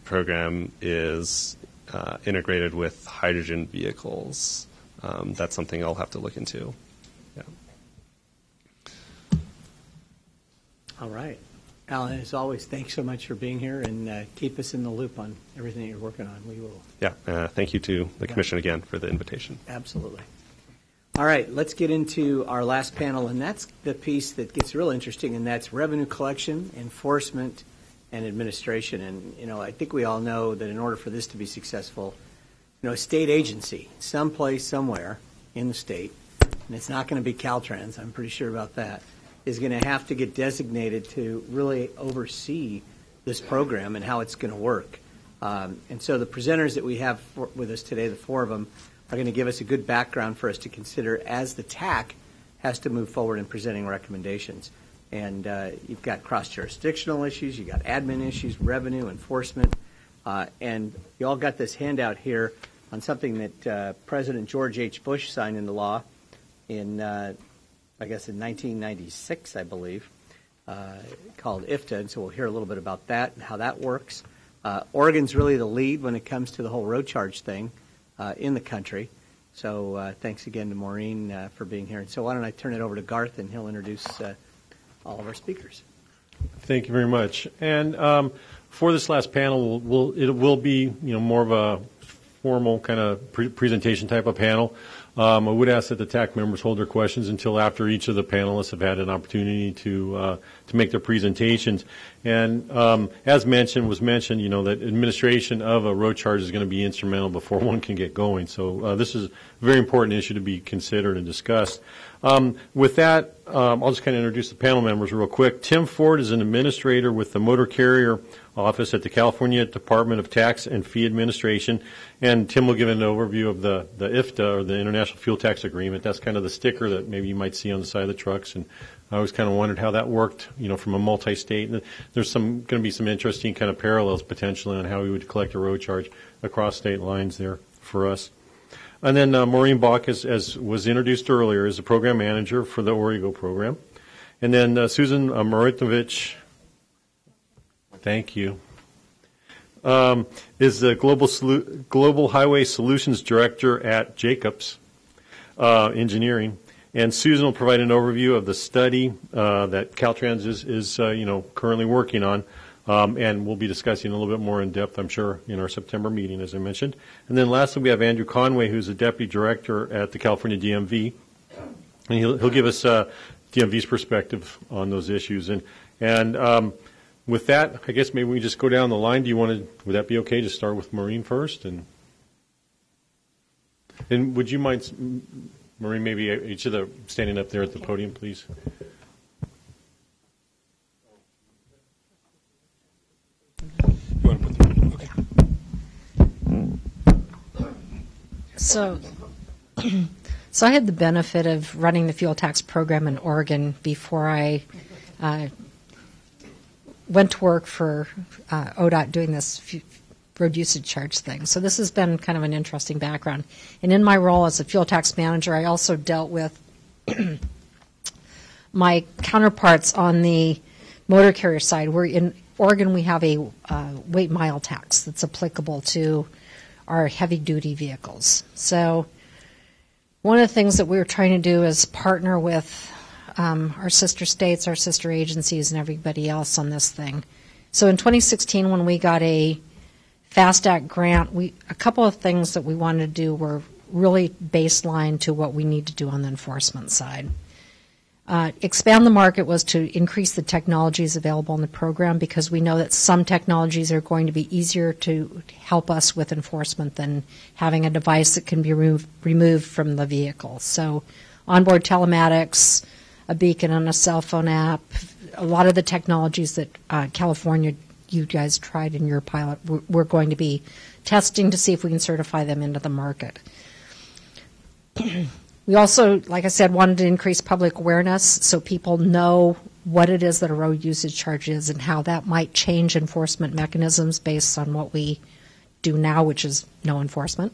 program is integrated with hydrogen vehicles. That's something I'll have to look into. Yeah. All right. Alan, as always, thanks so much for being here, and keep us in the loop on everything that you're working on. We will. Yeah. Thank you to the Commission again for the invitation. Absolutely. All right, let's get into our last panel, and that's the piece that gets real interesting, and that's revenue collection, enforcement, and administration. And, I think we all know that in order for this to be successful, a state agency, someplace, somewhere in the state, and it's not going to be Caltrans, I'm pretty sure about that, is going to have to get designated to really oversee this program and how it's going to work. And so the presenters that we have with us today, the four of them, are going to give us a good background for us to consider as the TAC has to move forward in presenting recommendations. And you've got cross-jurisdictional issues, you've got admin issues, revenue, enforcement, and you all got this handout here on something that President George H. Bush signed into law in, in 1996, I believe, called IFTA, and so we'll hear a little bit about that and how that works. Oregon's really the lead when it comes to the whole road charge thing in the country. So thanks again to Maureen for being here. And so why don't I turn it over to Garth, and he'll introduce all of our speakers. Thank you very much. And for this last panel, it will be more of a formal kind of presentation type of panel. I would ask that the TAC members hold their questions until after each of the panelists have had an opportunity to make their presentations. And as was mentioned, that administration of a road charge is going to be instrumental before one can get going. So this is a very important issue to be considered and discussed. With that, I'll just kind of introduce the panel members real quick. Tim Ford is an administrator with the Motor Carrier Office at the California Department of Tax and Fee Administration, and Tim will give an overview of the IFTA, or the International Fuel Tax Agreement. That's kind of the sticker that maybe you might see on the side of the trucks, and I always kind of wondered how that worked, from a multi-state. And there's going to be some interesting kind of parallels potentially on how we would collect a road charge across state lines there for us. And then Maureen Bach, as was introduced earlier, is the program manager for the Origo program. And then Susan Marinovich, thank you, is the Global Highway Solutions Director at Jacobs Engineering. And Susan will provide an overview of the study that Caltrans is currently working on. And we'll be discussing a little bit more in depth, I'm sure, in our September meeting, as I mentioned. And then lastly, we have Andrew Conway, who's the Deputy Director at the California DMV. And he'll give us DMV's perspective on those issues. And with that, I guess maybe we just go down the line. Would that be okay to start with Maureen first? And would you mind, Maureen, maybe each of the standing up there at the podium, please? So I had the benefit of running the fuel tax program in Oregon before I went to work for ODOT doing this road usage charge thing. So this has been kind of an interesting background. And in my role as a fuel tax manager, I also dealt with my counterparts on the motor carrier side. In Oregon, we have a weight mile tax that's applicable to our heavy-duty vehicles. So one of the things that we were trying to do is partner with our sister states, our sister agencies, and everybody else on this thing. So in 2016, when we got a FAST Act grant, a couple of things that we wanted to do were really baseline to what we need to do on the enforcement side. Expand the market was to increase the technologies available in the program, because we know that some technologies are going to be easier to help us with enforcement than having a device that can be removed from the vehicle. So onboard telematics, a beacon on a cell phone app, a lot of the technologies that California, you guys tried in your pilot, we're going to be testing to see if we can certify them into the market. We also, like I said, wanted to increase public awareness so people know what it is that a road usage charge is and how that might change enforcement mechanisms based on what we do now, which is no enforcement.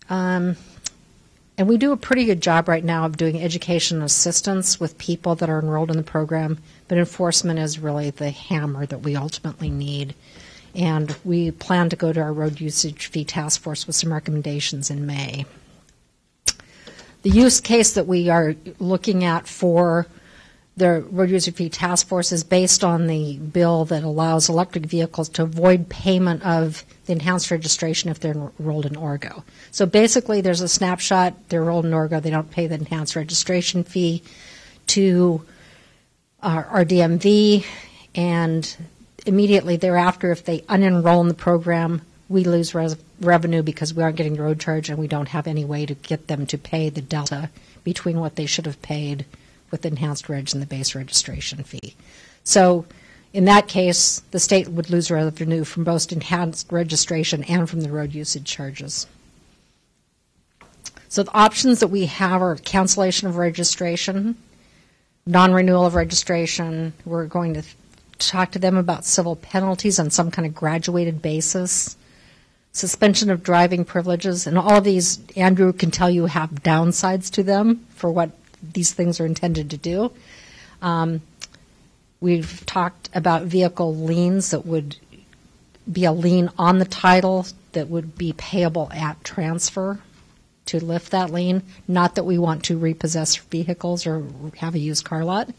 And we do a pretty good job right now of doing education assistance with people that are enrolled in the program, but enforcement is really the hammer that we ultimately need. And we plan to go to our road usage fee task force with some recommendations in May. The use case that we are looking at for the road usage fee task force is based on the bill that allows electric vehicles to avoid payment of the enhanced registration if they're enrolled in Orgo. So basically there's a snapshot, they're enrolled in Orgo, they don't pay the enhanced registration fee to our DMV, and immediately thereafter, if they unenroll in the program, we lose revenue because we aren't getting the road charge, and we don't have any way to get them to pay the delta between what they should have paid with enhanced reg and the base registration fee. So in that case, the state would lose revenue from both enhanced registration and from the road usage charges. So the options that we have are cancellation of registration, non-renewal of registration. We're going to talk to them about civil penalties on some kind of graduated basis, suspension of driving privileges, and all of these, Andrew can tell you, have downsides to them for what these things are intended to do. We've talked about vehicle liens that would be a lien on the title that would be payable at transfer to lift that lien. Not that we want to repossess vehicles or have a used car lot.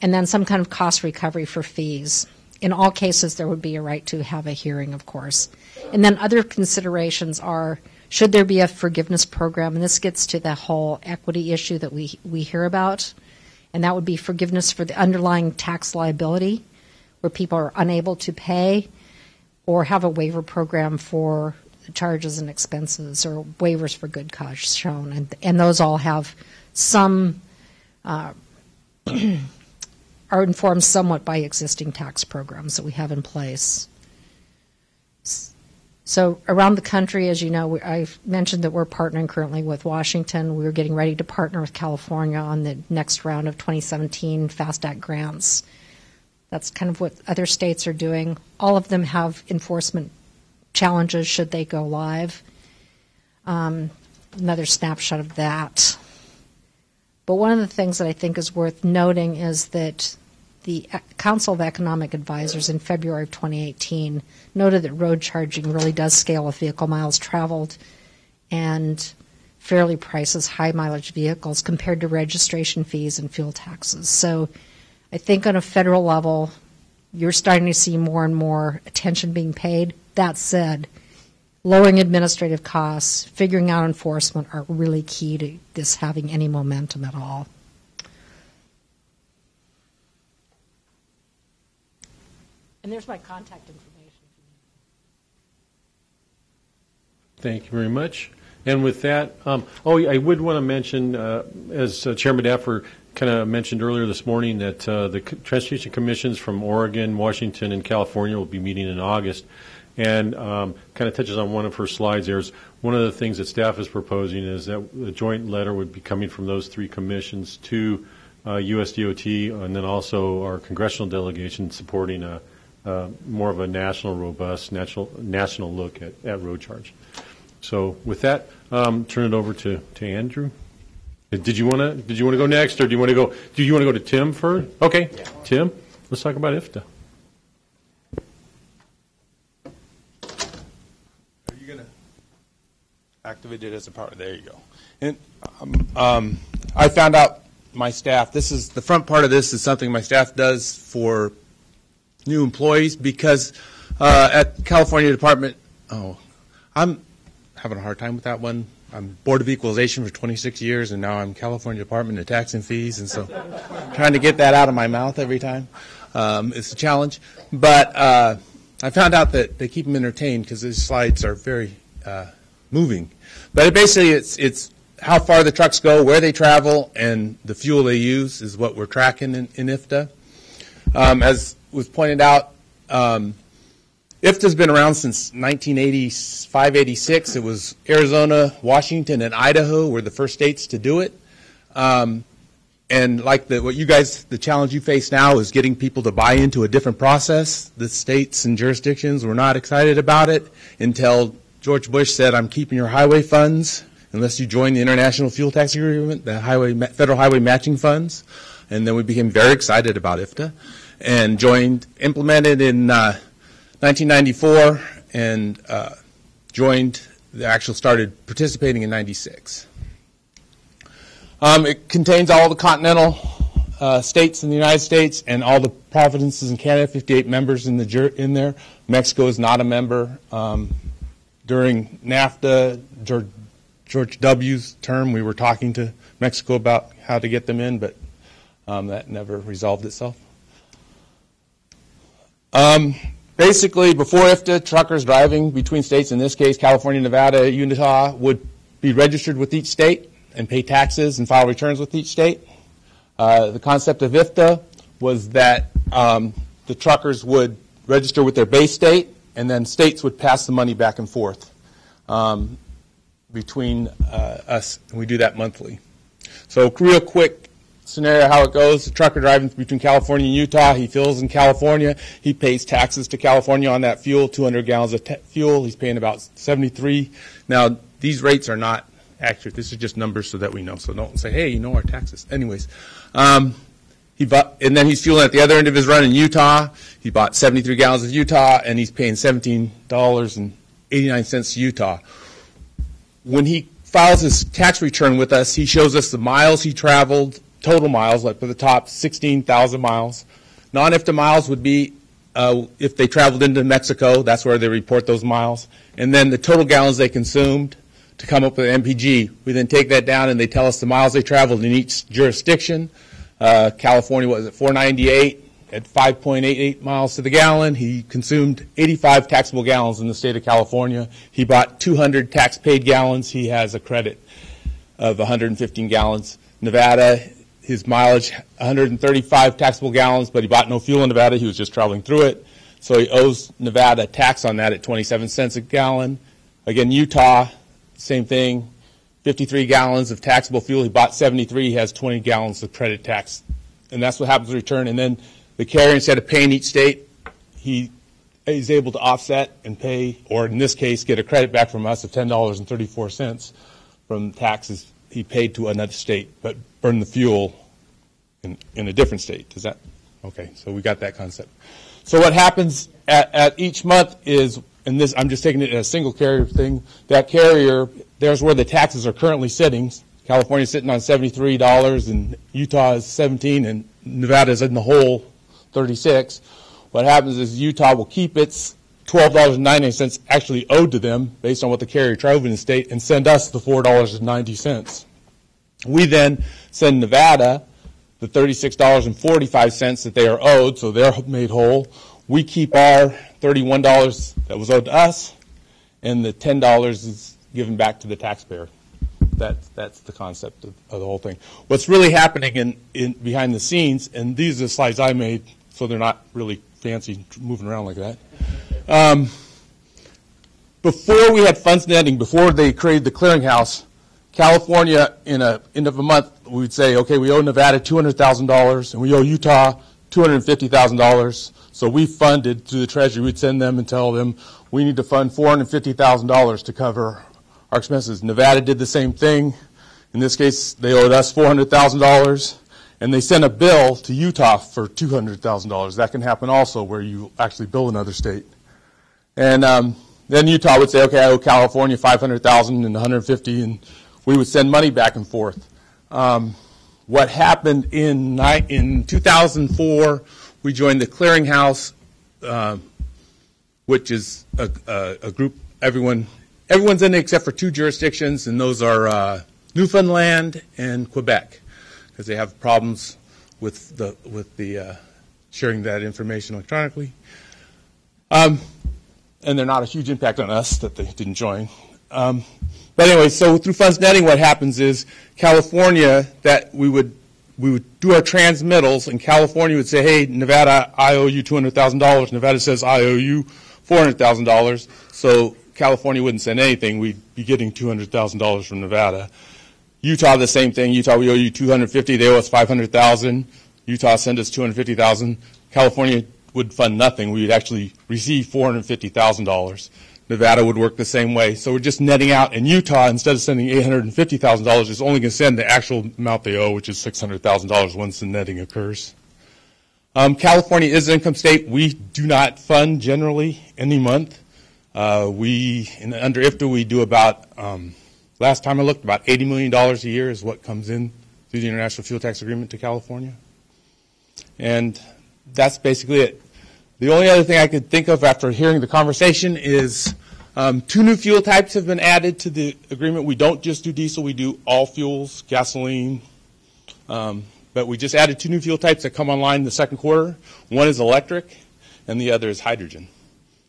And then some kind of cost recovery for fees. In all cases, there would be a right to have a hearing, of course. And then other considerations are, should there be a forgiveness program? And this gets to the whole equity issue that we hear about. And that would be forgiveness for the underlying tax liability, where people are unable to pay, or have a waiver program for charges and expenses, or waivers for good cause shown. And those all have some are informed somewhat by existing tax programs that we have in place. So around the country, as you know, I've mentioned that we're partnering currently with Washington. We're getting ready to partner with California on the next round of 2017 FAST Act grants. That's kind of what other states are doing. All of them have enforcement challenges should they go live. Another snapshot of that. But one of the things that I think is worth noting is that the Council of Economic Advisors in February of 2018 noted that road charging really does scale with vehicle miles traveled and fairly prices high mileage vehicles compared to registration fees and fuel taxes. So I think on a federal level, you're starting to see more and more attention being paid. That said, lowering administrative costs, figuring out enforcement are really key to this having any momentum at all. And there's my contact information. Thank you very much. And with that, I would want to mention, as Chairman Daffer kind of mentioned earlier this morning, that the transportation commissions from Oregon, Washington, and California will be meeting in August. And kind of touches on one of her slides there. One of the things that staff is proposing is that a joint letter would be coming from those three commissions to USDOT, and then also our congressional delegation supporting more of a national, robust, national look at road charge. So with that, turn it over to Andrew. Did you want to go next, or do you want to go to Tim first? Okay, yeah. Tim, let's talk about IFTA. Are you going to activate it as a part? There you go. And I found out my staff. This is the front part of this is something my staff does for new employees because at California Department. I'm having a hard time with that one. I'm Board of Equalization for 26 years, and now I'm California Department of Tax and Fees, and so trying to get that out of my mouth every time is a challenge. But I found out that they keep them entertained because these slides are very moving. But basically, it's how far the trucks go, where they travel, and the fuel they use is what we're tracking in IFTA. As was pointed out, IFTA's been around since 1985, 86. It was Arizona, Washington, and Idaho were the first states to do it. And like the challenge you face now is getting people to buy into a different process. The states and jurisdictions were not excited about it until George Bush said, I'm keeping your highway funds unless you join the International Fuel Tax Agreement, the federal highway matching funds. And then we became very excited about IFTA and implemented in 1994 and started participating in 96. It contains all the continental states in the United States and all the provinces in Canada, 58 members in there. Mexico is not a member. During NAFTA, George W.'s term, we were talking to Mexico about how to get them in, but that never resolved itself. Basically, before IFTA, truckers driving between states, in this case California, Nevada, Utah, would be registered with each state and pay taxes and file returns with each state. The concept of IFTA was that the truckers would register with their base state, and then states would pass the money back and forth between us, and we do that monthly. So real quick scenario how it goes. The trucker driving between California and Utah, he fills in California. He pays taxes to California on that fuel, 200 gallons of fuel. He's paying about 73. Now, these rates are not accurate. This is just numbers so that we know. So don't say, hey, you know our taxes. Anyways, And then he's fueling at the other end of his run in Utah. He bought 73 gallons of Utah, and he's paying $17.89 to Utah. When he files his tax return with us, he shows us the miles he traveled, total miles, like for the top 16,000 miles. Non-IFTA miles would be if they traveled into Mexico, that's where they report those miles. And then the total gallons they consumed to come up with an MPG. We then take that down and they tell us the miles they traveled in each jurisdiction. California, what was it, 498 at 5.88 miles to the gallon. He consumed 85 taxable gallons in the state of California. He bought 200 tax-paid gallons. He has a credit of 115 gallons. Nevada, his mileage, 135 taxable gallons, but he bought no fuel in Nevada. He was just traveling through it. So he owes Nevada tax on that at 27 cents a gallon. Again, Utah, same thing. 53 gallons of taxable fuel. He bought 73. He has 20 gallons of credit tax. And that's what happens to return. And then the carrier, instead of paying each state, he is able to offset and pay, or in this case, get a credit back from us of $10.34 from taxes he paid to another state, but burned the fuel in a different state. Is that? Okay, so we got that concept. So what happens at each month is, and this, I'm just taking it as a single carrier thing, that carrier, there's where the taxes are currently sitting. California's sitting on $73, and Utah is 17, and Nevada's in the hole, 36. What happens is Utah will keep its $12.98 actually owed to them based on what the carrier drove in the state and send us the $4.90. We then send Nevada the $36.45 that they are owed, so they're made whole. We keep our $31 that was owed to us, and the $10 is given back to the taxpayer. That's the concept of the whole thing. What's really happening in behind the scenes, and these are the slides I made, so they're not really fancy moving around like that. Before we had funds netting, before they created the clearinghouse, California, in a end of a month, we'd say, okay, we owe Nevada $200,000, and we owe Utah $250,000. So we funded through the Treasury. We'd send them and tell them we need to fund $450,000 to cover our expenses. Nevada did the same thing. In this case, they owed us $400,000, and they sent a bill to Utah for $200,000. That can happen also where you actually bill another state. And then Utah would say, okay, I owe California $500,000 and $150,000, and we would send money back and forth. What happened in 2004, we joined the clearinghouse, which is a group, everyone's in it except for two jurisdictions, and those are Newfoundland and Quebec, because they have problems with the sharing that information electronically. And they're not a huge impact on us that they didn't join. But anyway, so through funds netting, what happens is California, that we would do our transmittals, and California would say, hey, Nevada, I owe you $200,000. Nevada says, I owe you $400,000. So California wouldn't send anything. We'd be getting $200,000 from Nevada. Utah, the same thing. Utah, we owe you $250,000. They owe us $500,000. Utah send us $250,000. California would fund nothing. We would actually receive $450,000. Nevada would work the same way. So we're just netting out. And Utah, instead of sending $850,000, is only going to send the actual amount they owe, which is $600,000 once the netting occurs. California is an income state. We do not fund generally any month. Under IFTA, we do about, last time I looked, about $80 million a year is what comes in through the International Fuel Tax Agreement to California. And that's basically it. The only other thing I could think of after hearing the conversation is 2 new fuel types have been added to the agreement. We don't just do diesel, we do all fuels, gasoline. But we just added 2 new fuel types that come online in the second quarter. One is electric, and the other is hydrogen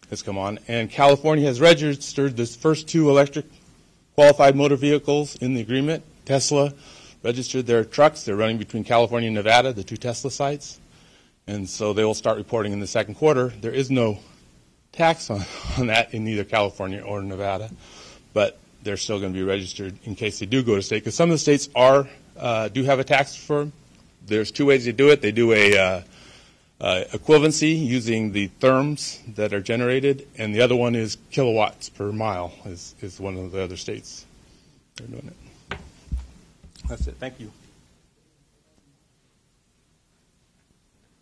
has come on. And California has registered the first 2 electric qualified motor vehicles in the agreement. Tesla registered their trucks. They're running between California and Nevada, the 2 Tesla sites. And so they will start reporting in the second quarter. There is no tax on that in either California or Nevada, but they're still going to be registered in case they do go to state. Because some of the states do have a tax for them. There's 2 ways they do it. They do a equivalency using the therms that are generated, and the other one is kilowatts per mile is one of the other states. They're doing it. That's it. Thank you.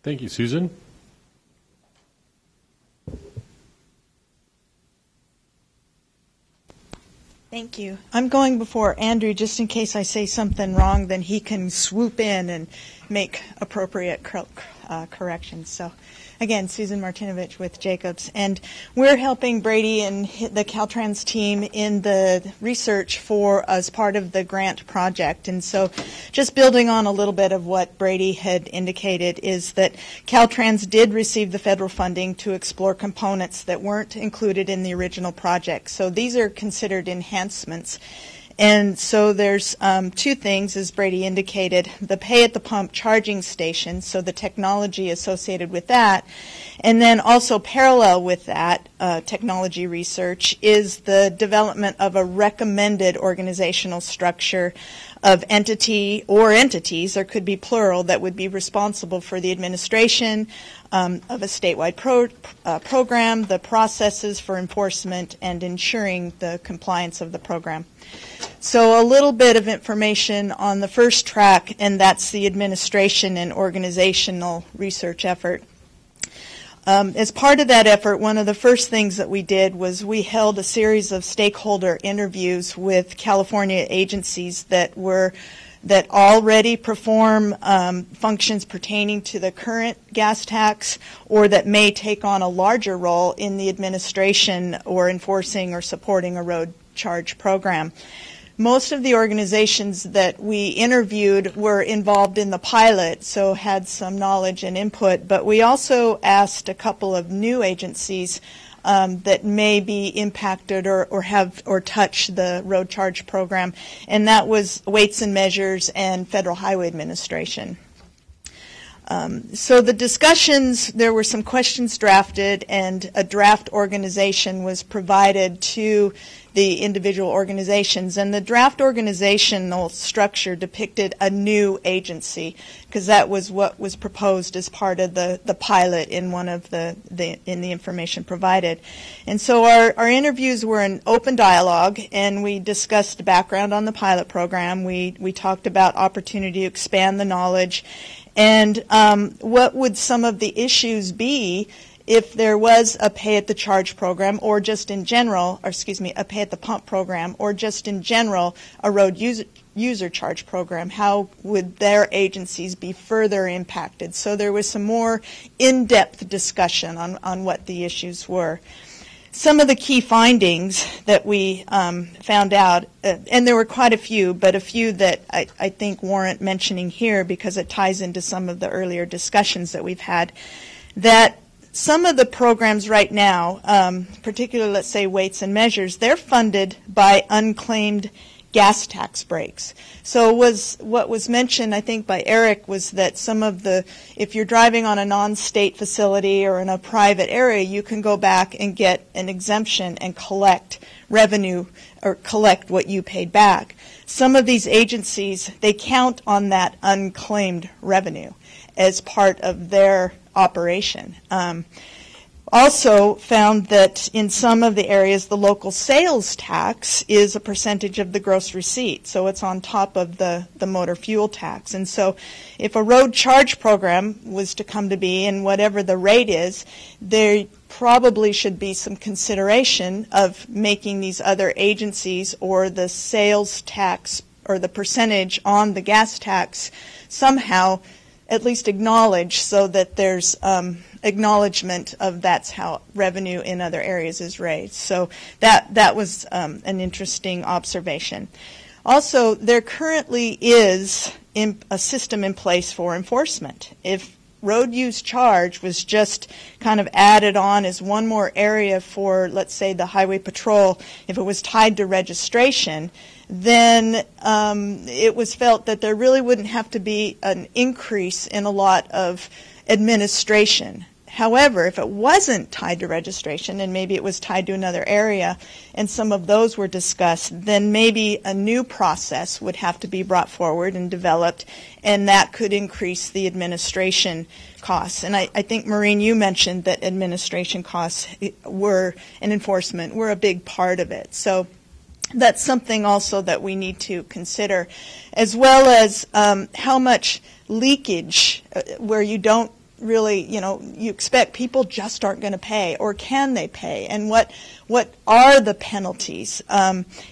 Thank you, Susan. Thank you. I'm going before Andrew just in case I say something wrong, then he can swoop in and make appropriate corrections. So, again, Susan Martinovich with Jacobs. And we're helping Brady and the Caltrans team in the research as part of the grant project. And so just building on a little bit of what Brady had indicated is that Caltrans did receive the federal funding to explore components that weren't included in the original project. So these are considered enhancements. And so there's two things, as Brady indicated, the pay-at-the-pump charging station, so the technology associated with that, and then also parallel with that technology research is the development of a recommended organizational structure of entity or entities, there could be plural, that would be responsible for the administration of a statewide program, the processes for enforcement, and ensuring the compliance of the program. So a little bit of information on the first track, and that's the administration and organizational research effort. As part of that effort, one of the first things that we did was we held a series of stakeholder interviews with California agencies that already perform functions pertaining to the current gas tax or that may take on a larger role in the administration or enforcing or supporting a road charge program. Most of the organizations that we interviewed were involved in the pilot, so had some knowledge and input, but we also asked a couple of new agencies that may be impacted or touch the road charge program, and that was Weights and Measures and Federal Highway Administration. So the discussions, there were some questions drafted, and a draft organization was provided to the individual organizations. And the draft organizational structure depicted a new agency, because that was what was proposed as part of the pilot in one of in the information provided. And so our interviews were an open dialogue, and we discussed background on the pilot program. We talked about opportunity to expand the knowledge, and what would some of the issues be if there was a pay-at-the-charge program, or just in general, a pay-at-the-pump program, or just in general, a road user charge program. How would their agencies be further impacted? So there was some more in-depth discussion on what the issues were. Some of the key findings that we found out, and there were quite a few, but a few that I think warrant mentioning here because it ties into some of the earlier discussions that we've had, that some of the programs right now, particularly, let's say, Weights and Measures, they're funded by unclaimed gas tax breaks. So what was mentioned, I think, by Eric was that some of if you're driving on a non-state facility or in a private area, you can go back and get an exemption and collect revenue or collect what you paid back. Some of these agencies, they count on that unclaimed revenue as part of their operation. Also found that in some of the areas, the local sales tax is a percentage of the gross receipt, so it's on top of the motor fuel tax. And so if a road charge program was to come to be, and whatever the rate is, there probably should be some consideration of making these other agencies or the sales tax or the percentage on the gas tax somehow at least acknowledge, so that there's acknowledgement of that's how revenue in other areas is raised. So that was an interesting observation. Also, there currently is a system in place for enforcement. If road use charge was just kind of added on as one more area for, let's say, the highway patrol, if it was tied to registration, then it was felt that there really wouldn't have to be an increase in a lot of administration. However, if it wasn't tied to registration and maybe it was tied to another area and some of those were discussed, then maybe a new process would have to be brought forward and developed, and that could increase the administration costs. And I think, Maureen, you mentioned that administration costs and enforcement were a big part of it. So that's something also that we need to consider, as well as how much leakage where you don't really, you expect people just aren't going to pay, or can they pay? And what are the penalties?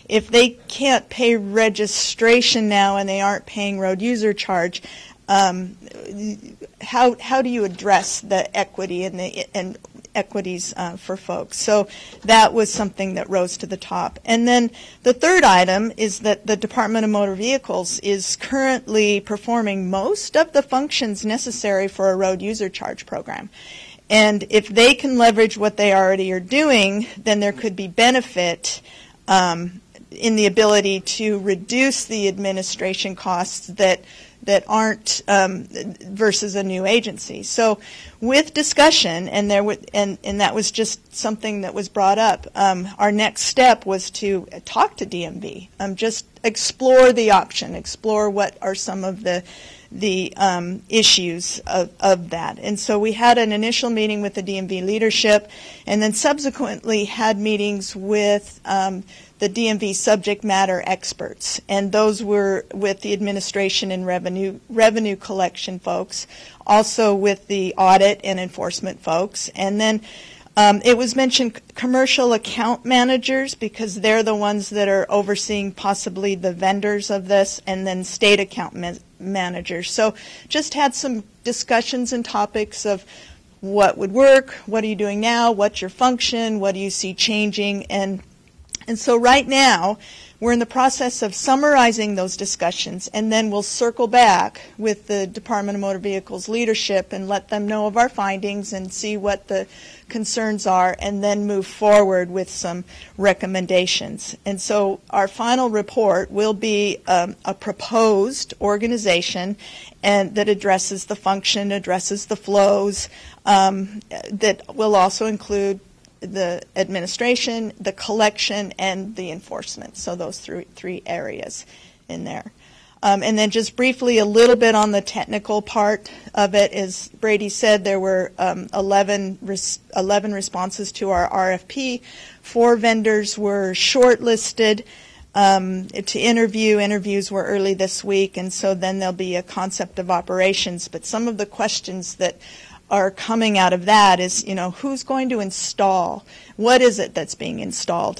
If they can't pay registration now and they aren't paying road user charge, how do you address the equity and equities for folks? So that was something that rose to the top. And then the third item is that the Department of Motor Vehicles is currently performing most of the functions necessary for a road user charge program. And if they can leverage what they already are doing, then there could be benefit in the ability to reduce the administration costs that aren't versus a new agency. So with discussion, and that was just something that was brought up, our next step was to talk to DMV, just explore the option, explore what are some of the issues of that. And so we had an initial meeting with the DMV leadership, and then subsequently had meetings with the DMV subject matter experts, and those were with the administration and revenue collection folks, also with the audit and enforcement folks, and then it was mentioned commercial account managers, because they're the ones that are overseeing possibly the vendors of this, and then state account managers. So just had some discussions and topics of what would work, what are you doing now, what's your function, what do you see changing, and so right now, we're in the process of summarizing those discussions, and then we'll circle back with the Department of Motor Vehicles leadership and let them know of our findings and see what the concerns are, and then move forward with some recommendations. And so our final report will be a proposed organization and that addresses the function, addresses the flows, that will also include the administration, the collection, and the enforcement. So those three areas in there. And then just briefly a little bit on the technical part of it. As Brady said, there were 11 responses to our RFP. 4 vendors were shortlisted to interview. Interviews were early this week, and so then there'll be a concept of operations. But some of the questions that are coming out of that is, who's going to install? What is it that's being installed?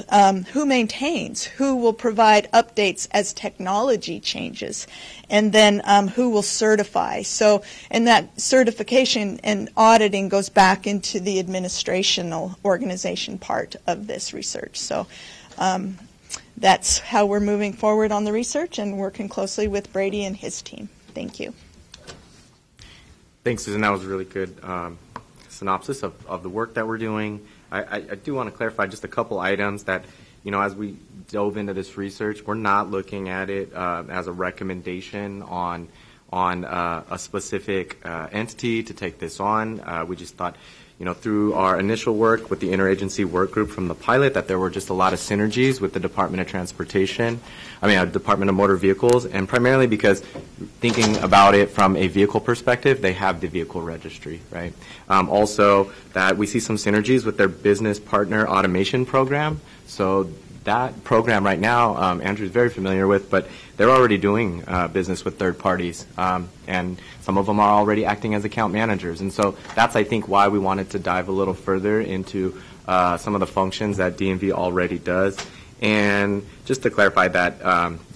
Who maintains? Who will provide updates as technology changes? And then who will certify? So, and that certification and auditing goes back into the administrational organization part of this research. So that's how we're moving forward on the research and working closely with Brady and his team. Thank you. Thanks, Susan. That was a really good synopsis of the work that we're doing. I do want to clarify just a couple items that, as we dove into this research, we're not looking at it as a recommendation on a specific entity to take this on. We just thought, through our initial work with the interagency work group from the pilot, that there were just a lot of synergies with the Department of Department of Motor Vehicles, and primarily because thinking about it from a vehicle perspective, they have the vehicle registry, right? Also, that we see some synergies with their business partner automation program. So that program right now, Andrew's very familiar with, but they're already doing business with third parties, and some of them are already acting as account managers. And so that's, I think, why we wanted to dive a little further into some of the functions that DMV already does. And just to clarify that,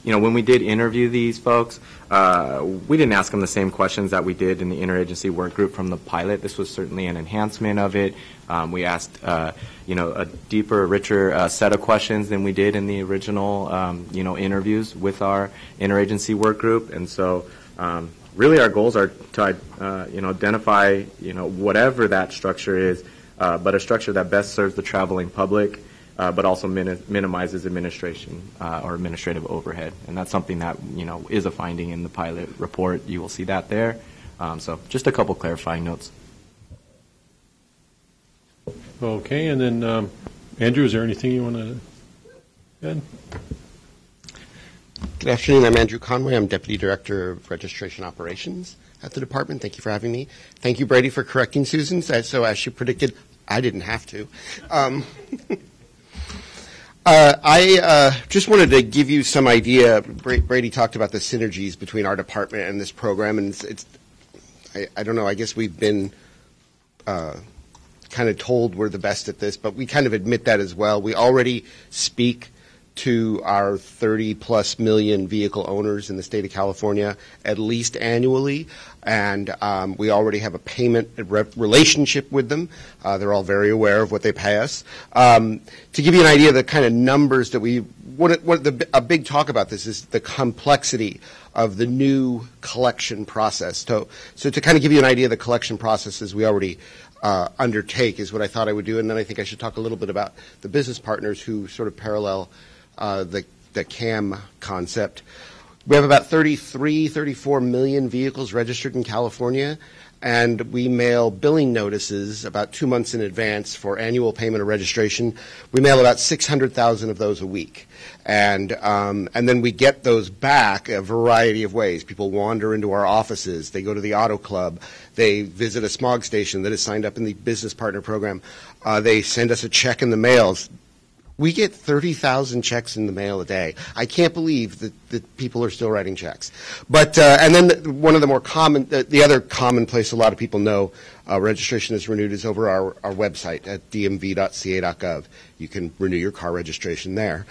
when we did interview these folks, we didn't ask them the same questions that we did in the interagency work group from the pilot. This was certainly an enhancement of it. We asked, a deeper, richer set of questions than we did in the original, interviews with our interagency work group. And so, really, our goals are to, identify, whatever that structure is, but a structure that best serves the traveling public, but also minimizes administration or administrative overhead. And that's something that, is a finding in the pilot report. You will see that there. So just a couple clarifying notes. Okay, and then, Andrew, is there anything you want to add? Good afternoon. I'm Andrew Conway. I'm Deputy Director of Registration Operations at the department. Thank you for having me. Thank you, Brady, for correcting Susan. So as she predicted, I didn't have to. I just wanted to give you some idea. Brady talked about the synergies between our department and this program, and I don't know, I guess we've been kind of told we're the best at this, but we kind of admit that as well. We already speak to our 30-plus million vehicle owners in the state of California at least annually, and we already have a payment relationship with them. They're all very aware of what they pay us. To give you an idea of the kind of numbers that a big talk about this is the complexity of the new collection process. So to kind of give you an idea of the collection processes we already undertake is what I thought I would do, and then I think I should talk a little bit about the business partners who sort of parallel the CAM concept. We have about 34 million vehicles registered in California, and we mail billing notices about 2 months in advance for annual payment of registration. We mail about 600,000 of those a week. And then we get those back a variety of ways. People wander into our offices. They go to the auto club. They visit a smog station that is signed up in the business partner program. They send us a check in the mail. We get 30,000 checks in the mail a day. I can't believe that people are still writing checks. But and then one of the more common, the other common place a lot of people know registration is renewed is over our website at dmv.ca.gov. You can renew your car registration there.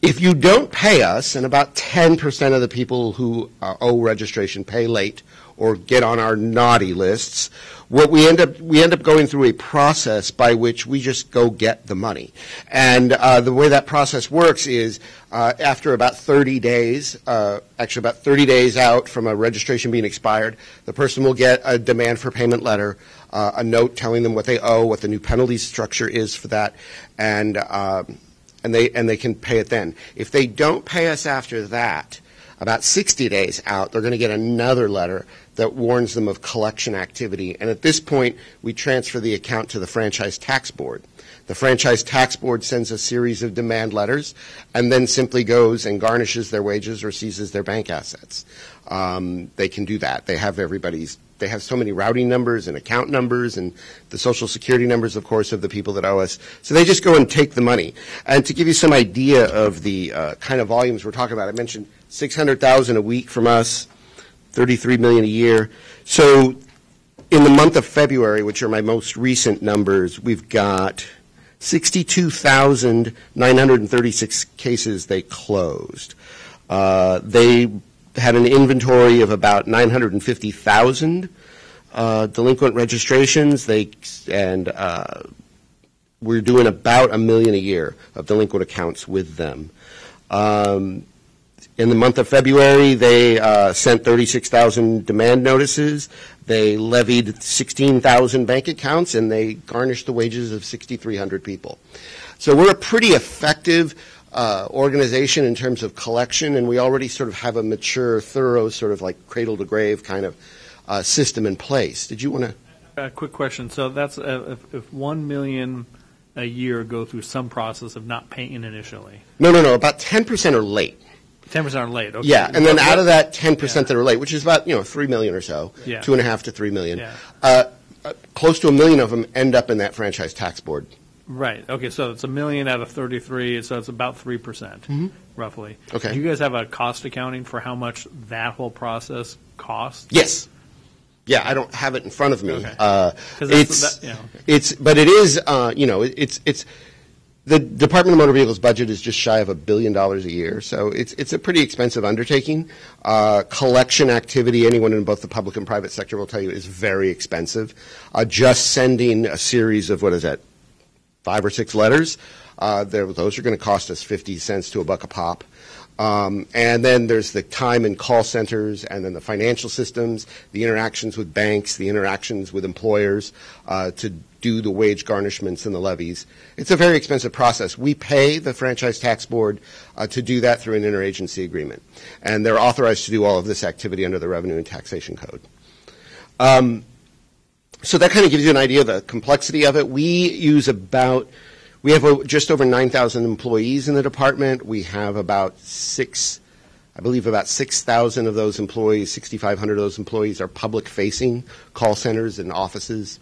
If you don't pay us, and about 10% of the people who owe registration pay late or get on our naughty lists, what we end up going through a process by which we just go get the money. And the way that process works is after about 30 days, actually about 30 days out from a registration being expired, the person will get a demand for payment letter, a note telling them what they owe, what the new penalty structure is for that, and they can pay it then. If they don't pay us after that, about 60 days out, they're going to get another letter that warns them of collection activity. And at this point, we transfer the account to the Franchise Tax Board. The Franchise Tax Board sends a series of demand letters and then simply goes and garnishes their wages or seizes their bank assets. They can do that. They have so many routing numbers and account numbers and the Social Security numbers, of course, of the people that owe us. So they just go and take the money. And to give you some idea of the kind of volumes we're talking about, I mentioned 600,000 a week from us, 33 million a year. So in the month of February, which are my most recent numbers, we've got 62,936 cases they closed. They had an inventory of about 950,000 delinquent registrations. We're doing about 1 million a year of delinquent accounts with them. In the month of February, they sent 36,000 demand notices. They levied 16,000 bank accounts, and they garnished the wages of 6,300 people. So we're a pretty effective organization in terms of collection, and we already sort of have a mature, thorough, sort of like cradle-to-grave kind of system in place. Did you want to? A quick question. So that's if 1 million a year go through some process of not paying initially. No. About 10% are late. 10% are late. Okay. Yeah, and then out of that 10% that are late, which is about 3 million or so, 2.5 to 3 million, close to 1 million of them end up in that Franchise Tax Board. Right. Okay. So it's 1 million out of 33. So it's about 3%, roughly. Okay. Do you guys have a cost accounting for how much that whole process costs? Yes. Yeah, I don't have it in front of me. Okay. The Department of Motor Vehicles budget is just shy of $1 billion a year, so it's a pretty expensive undertaking. Collection activity, anyone in both the public and private sector will tell you, is very expensive. Just sending a series of 5 or 6 letters, those are going to cost us 50 cents to $1 a pop. And then there's the time in call centers, and then the financial systems, the interactions with banks, the interactions with employers to do the wage garnishments and the levies. It's a very expensive process. We pay the Franchise Tax Board to do that through an interagency agreement, and they're authorized to do all of this activity under the Revenue and Taxation Code. So that kind of gives you an idea of the complexity of it. We have just over 9,000 employees in the department. We have about 6,000 of those employees, 6,500 of those employees are public-facing call centers and offices.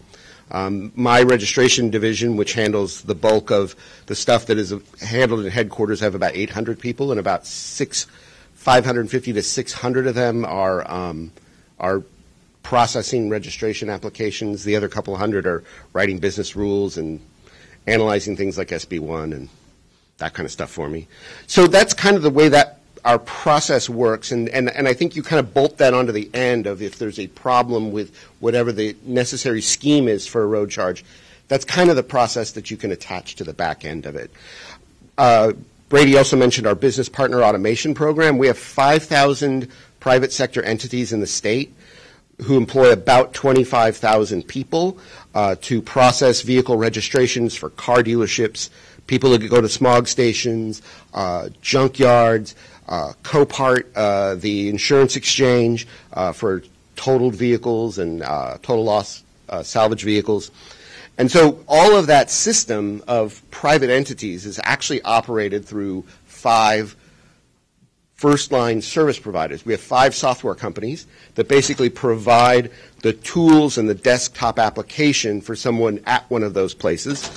My registration division, which handles the bulk of the stuff that is handled at headquarters, have about 800 people, and about 550 to 600 of them are processing registration applications. The other couple hundred are writing business rules and analyzing things like SB1 and that kind of stuff for me. So that's kind of the way that our process works, and I think you kind of bolt that onto the end of if there's a problem with whatever the necessary scheme is for a road charge. That's kind of the process that you can attach to the back end of it. Brady also mentioned our business partner automation program. We have 5,000 private sector entities in the state who employ about 25,000 people to process vehicle registrations for car dealerships, people who go to smog stations, junkyards, Copart, the insurance exchange for totaled vehicles and total loss salvage vehicles. And so all of that system of private entities is actually operated through 5 first-line service providers. We have 5 software companies that basically provide the tools and the desktop application for someone at one of those places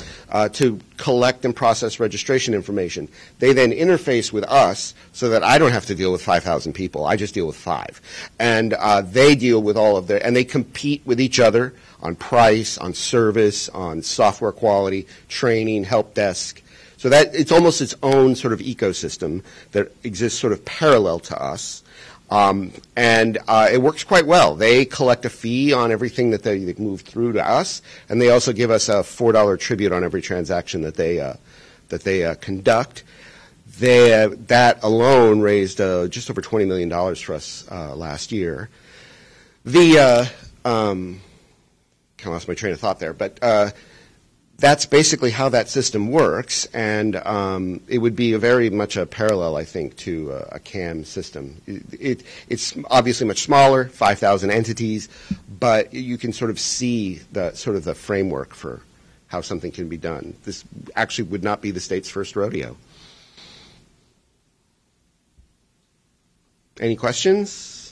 to collect and process registration information. They then interface with us so that I don't have to deal with 5,000 people. I just deal with 5. And they deal with all of and they compete with each other on price, on service, on software quality, training, help desk. So that it's almost its own sort of ecosystem that exists sort of parallel to us. And it works quite well. They collect a fee on everything that they move through to us, and they also give us a $4 tribute on every transaction that they conduct. That alone raised just over $20 million for us last year. Kind of lost my train of thought there, but that's basically how that system works, and it would be very much a parallel, I think, to a CAM system. It's obviously much smaller, 5,000 entities, but you can sort of see the framework for how something can be done. This actually would not be the state's first rodeo. Any questions?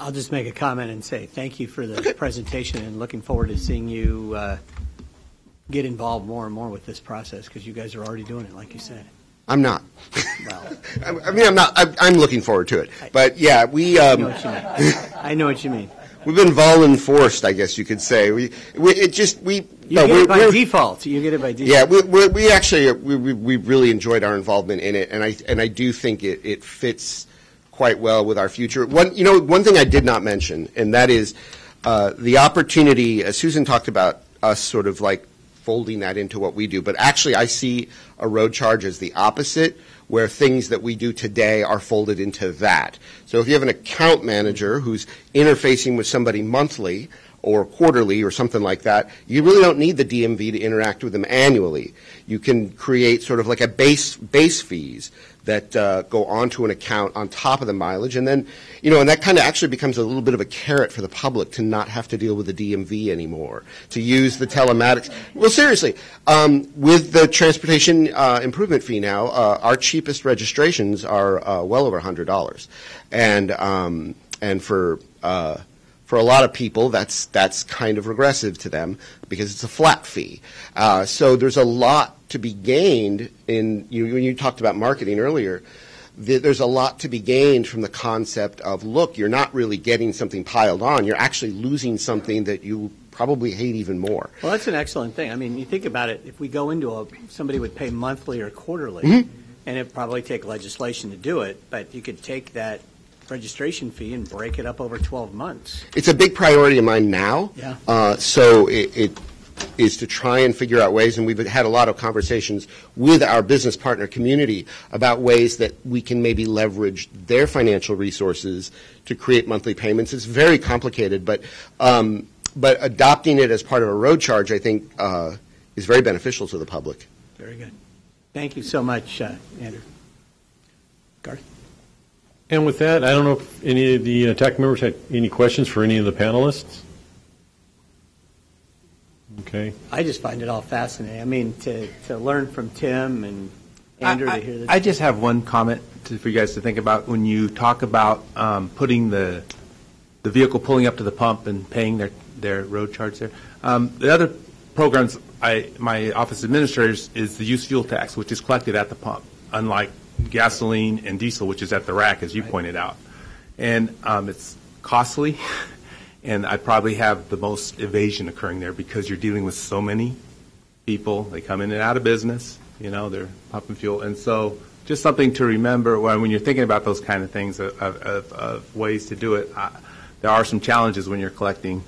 I'll just make a comment and say thank you for the presentation and looking forward to seeing you get involved more and more with this process because you guys are already doing it, like you said. I'm not. Well, I mean, I'm not. I'm looking forward to it. But yeah, we. I know what you mean. I know what you mean. We've been vol-enforced, I guess you could say. You get it by default. You get it by default. Yeah, we actually we really enjoyed our involvement in it, and I do think it fits quite well with our future. One thing I did not mention, and that is the opportunity. Susan talked about us sort of like folding that into what we do, but actually I see a road charge as the opposite, where things that we do today are folded into that. So if you have an account manager who's interfacing with somebody monthly or quarterly or something like that, you really don't need the DMV to interact with them annually. You can create sort of like a base fees that go onto an account on top of the mileage, and then, and that kind of actually becomes a little bit of a carrot for the public to not have to deal with the DMV anymore, to use the telematics. Well, seriously, with the transportation improvement fee now, our cheapest registrations are well over $100, and for a lot of people, that's kind of regressive to them because it's a flat fee. So there's a lot to be gained when you talked about marketing earlier. There's a lot to be gained from the concept of, look, you're not really getting something piled on. You're actually losing something that you probably hate even more. Well, that's an excellent thing. I mean, you think about it. If we go into somebody would pay monthly or quarterly, and it'd probably take legislation to do it, but you could take that registration fee and break it up over 12 months. It's a big priority of mine now. Yeah. So it is to try and figure out ways, and we've had a lot of conversations with our business partner community about ways that we can maybe leverage their financial resources to create monthly payments. It's very complicated, but adopting it as part of a road charge, I think, is very beneficial to the public. Very good. Thank you so much, Andrew. Garth? And with that, I don't know if any of the TAC members had any questions for any of the panelists. Okay. I just find it all fascinating. I mean, to learn from Tim and Andrew to hear this. I just have one comment for you guys to think about when you talk about putting the vehicle pulling up to the pump and paying their road charge there. The other programs my office administers is the used fuel tax, which is collected at the pump, unlike gasoline and diesel, which is at the rack, as you pointed out. And it's costly, and I probably have the most evasion occurring there because you're dealing with so many people. They come in and out of business, they're pumping fuel. And so just something to remember when you're thinking about those kind of things of ways to do it. There are some challenges when you're collecting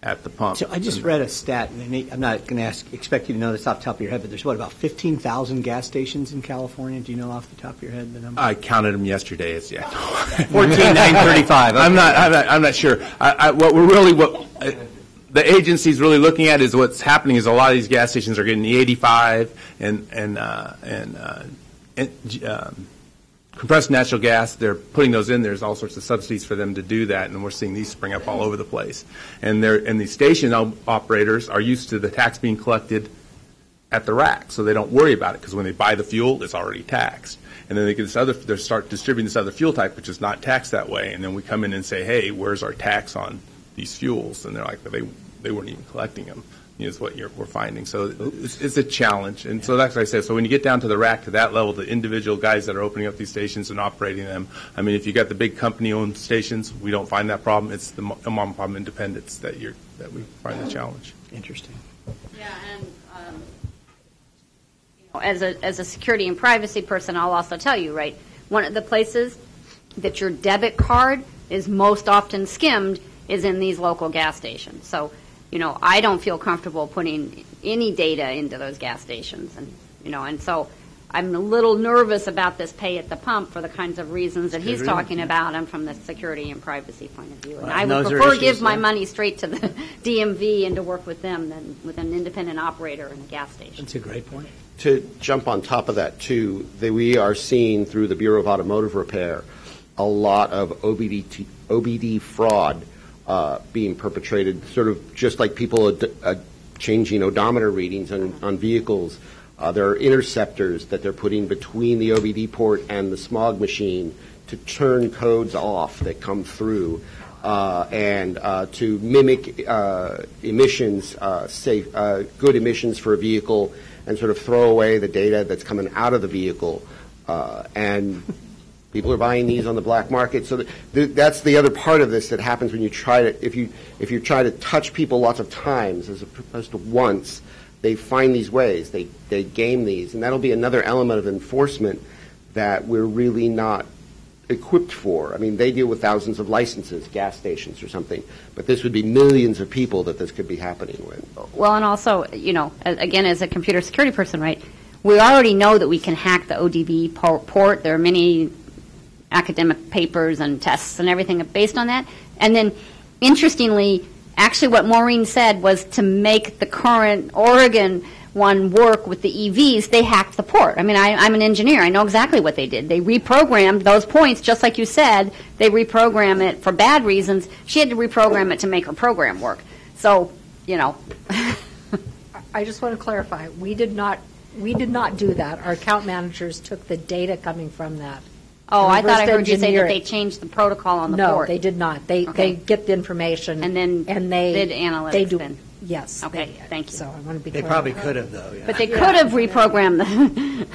at the pump. So I just read a stat, and I'm not going to expect you to know this off the top of your head, but there's about 15,000 gas stations in California. Do you know off the top of your head the number? I counted them yesterday. It's 14,935. Okay. I'm not sure. The agency's really looking at is what's happening is a lot of these gas stations are getting the 85 and compressed natural gas. They're putting those in. There's all sorts of subsidies for them to do that, and we're seeing these spring up all over the place. And these station operators are used to the tax being collected at the rack, so they don't worry about it because when they buy the fuel, it's already taxed. And then they start distributing this other fuel type, which is not taxed that way. And then we come in and say, hey, where's our tax on these fuels? And they're like, they weren't even collecting them. Is what we're finding. So it's a challenge. And so that's what I said. So when you get down to the rack, to that level, the individual guys that are opening up these stations and operating them, I mean, if you got the big company-owned stations, we don't find that problem. It's the mom-and-pop independents that we find the challenge. Interesting. Yeah, and as a security and privacy person, I'll also tell you, right, one of the places that your debit card is most often skimmed is in these local gas stations. So I don't feel comfortable putting any data into those gas stations. And so I'm a little nervous about this pay at the pump for the kinds of reasons that he's talking about and from the security and privacy point of view. And I would prefer to give my money straight to the DMV and to work with them than with an independent operator in a gas station. That's a great point. To jump on top of that, too, we are seeing through the Bureau of Automotive Repair a lot of OBD fraud being perpetrated, sort of just like people changing odometer readings on vehicles. There are interceptors that they're putting between the OBD port and the smog machine to turn codes off that come through and to mimic emissions, good emissions for a vehicle, and sort of throw away the data that's coming out of the vehicle. And people are buying these on the black market. So that's the other part of this that happens when you try to, if you try to touch people lots of times as opposed to once, they find these ways. They game these. And that'll be another element of enforcement that we're really not equipped for. I mean, they deal with thousands of licenses, gas stations or something, but this would be millions of people that this could be happening with. Well, and also, again, as a computer security person, right, we already know that we can hack the ODB port. There are many academic papers and tests and everything based on that. And then, interestingly, actually what Maureen said was to make the current Oregon one work with the EVs, they hacked the port. I mean, I'm an engineer. I know exactly what they did. They reprogrammed those points, just like you said. They reprogram it for bad reasons. She had to reprogram it to make her program work. So, I just want to clarify. We did not do that. Our account managers took the data coming from that. Oh, I thought I heard you say that they changed the protocol on the port. No, they did not. They get the information and they did analytics. They do. Then. Yes. Okay, thank you. So I want to be clear. They probably could have, though. Yeah. But they could have reprogrammed the.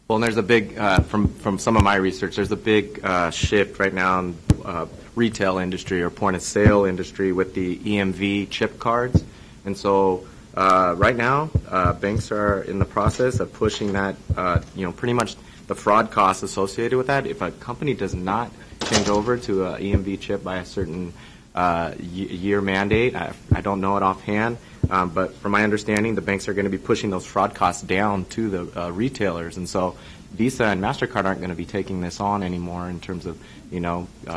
Well, and there's a big, from some of my research, there's a big shift right now in retail industry or point of sale industry with the EMV chip cards. And so right now, banks are in the process of pushing that, pretty much the fraud costs associated with that. If a company does not change over to an EMV chip by a certain year mandate, I don't know it offhand, but from my understanding, the banks are going to be pushing those fraud costs down to the retailers. And so Visa and MasterCard aren't going to be taking this on anymore in terms of,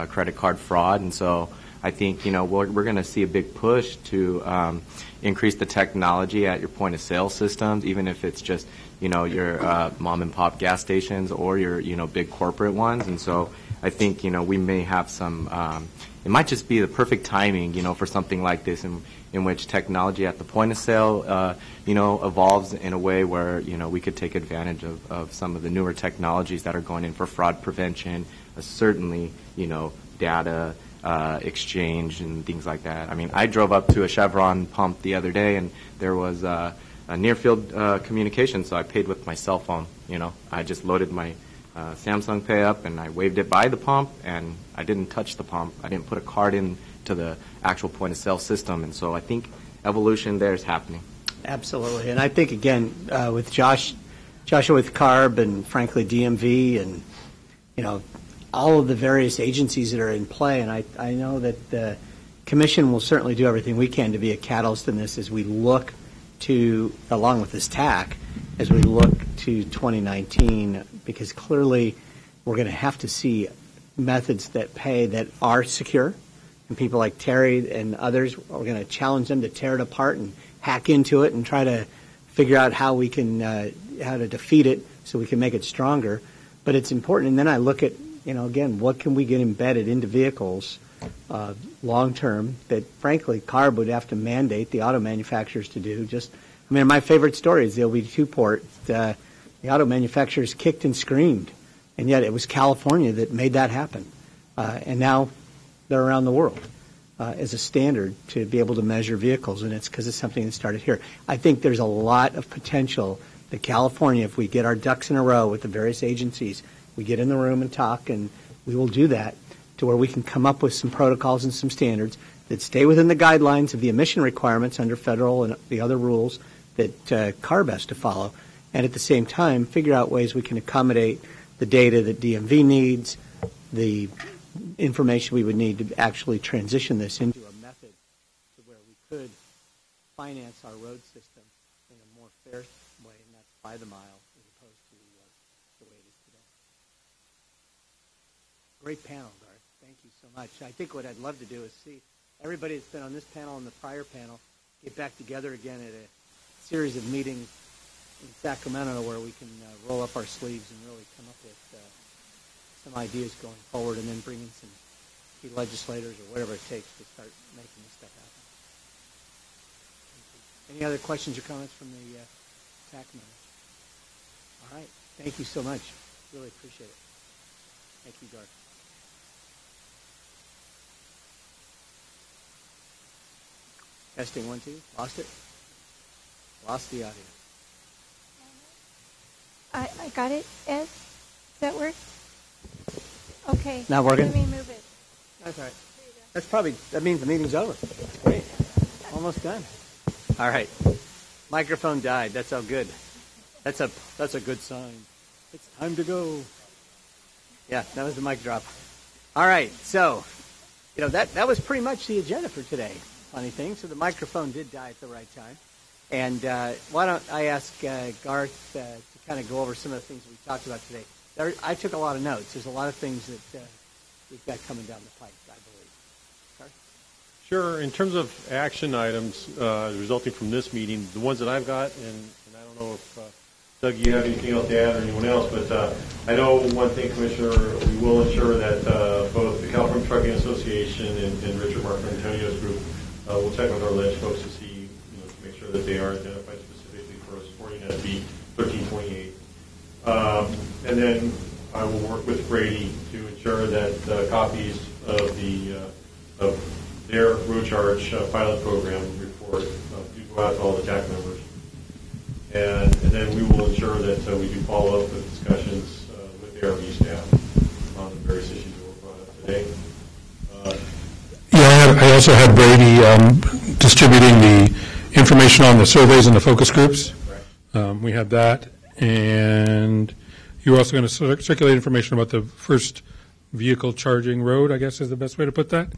credit card fraud. And so I think, we're going to see a big push to increase the technology at your point of sale systems, even if it's just, your mom and pop gas stations or your, big corporate ones. And so I think, we may have some, it might just be the perfect timing, for something like this in which technology at the point of sale, evolves in a way where, we could take advantage of some of the newer technologies that are going in for fraud prevention, certainly, data exchange and things like that. I mean, I drove up to a Chevron pump the other day and there was a near-field communication, so I paid with my cell phone. I just loaded my Samsung Pay up, and I waved it by the pump, and I didn't touch the pump. I didn't put a card into the actual point-of-sale system, and so I think evolution there is happening. Absolutely, and I think, again, with Joshua with CARB and, frankly, DMV and, all of the various agencies that are in play, and I know that the Commission will certainly do everything we can to be a catalyst in this as we look to, along with this TAC, as we look to 2019, because clearly we're going to have to see methods that pay that are secure, and people like Terry and others, we're going to challenge them to tear it apart and hack into it and try to figure out how we can, how to defeat it so we can make it stronger. But it's important, and then I look at, again, what can we get embedded into vehicles long-term that, frankly, CARB would have to mandate the auto manufacturers to do. My favorite story is the OB2 port. The auto manufacturers kicked and screamed, and yet it was California that made that happen. And now they're around the world as a standard to be able to measure vehicles, and it's because it's something that started here. I think there's a lot of potential that California, if we get our ducks in a row with the various agencies, we get in the room and talk, and we will do that, to where we can come up with some protocols and some standards that stay within the guidelines of the emission requirements under federal and the other rules that CARB has to follow, and at the same time figure out ways we can accommodate the data that DMV needs, the information we would need to actually transition this into a method to where we could finance our road system in a more fair way, and that's by the mile as opposed to the way it is today. Great panel, Garth. Thank you so much. I think what I'd love to do is see everybody that's been on this panel and the prior panel get back together again at a series of meetings in Sacramento where we can roll up our sleeves and really come up with some ideas going forward, and then bring in some key legislators or whatever it takes to start making this stuff happen. Any other questions or comments from the TAC members? All right. Thank you so much. Really appreciate it. Thank you, Garth. Testing 1, 2. Lost it? Lost the audio. I got it, Ed? Does that work? Okay. Not working? Let me move it. That's all right. That means the meeting's over. Great. Almost done. All right. Microphone died. That's all good. That's a good sign. It's time to go. Yeah, that was the mic drop. All right. So, that was pretty much the agenda for today. Funny thing. So the microphone did die at the right time. And why don't I ask Garth to kind of go over some of the things we talked about today. I took a lot of notes. There's a lot of things that we've got coming down the pipe, I believe. Garth? Sure. In terms of action items resulting from this meeting, the ones that I've got, and I don't know if, Doug, you have anything else to add or anyone else, but I know one thing, Commissioner, we will ensure that both the California Trucking Association and Richard Marcantonio's group will check with our ledge folks to see, to make sure that they are identified specifically for supporting SB 1328. And then I will work with Brady to ensure that copies of their road charge pilot program report do go out to all the TAC members. And then we will ensure that we do follow up with discussions with the ARB staff on the various issues that were brought up today. I also had Brady distributing the information on the surveys and the focus groups. We had that. And you were also going to circulate information about the first vehicle charging road, I guess is the best way to put that,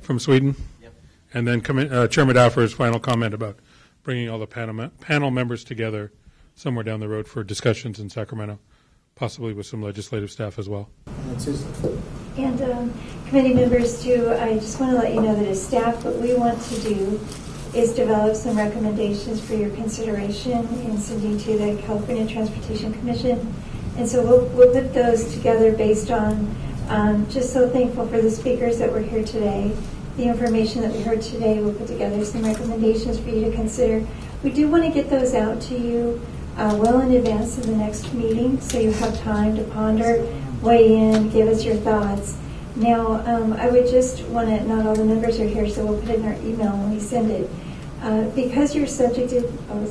from Sweden. Yep. And then Chairman Dowfer's final comment about bringing all the panel members together somewhere down the road for discussions in Sacramento, possibly with some legislative staff as well. And committee members, too, I just want to let you know that as staff, what we want to do is develop some recommendations for your consideration and sending to the California Transportation Commission. And so we'll put those together based on, just so thankful for the speakers that were here today, the information that we heard today. We'll put together some recommendations for you to consider. We do want to get those out to you well in advance of the next meeting, so you have time to ponder, weigh in, give us your thoughts. Now, I would just want to, not all the members are here, so we'll put it in our email when we send it. Because you're subject to, all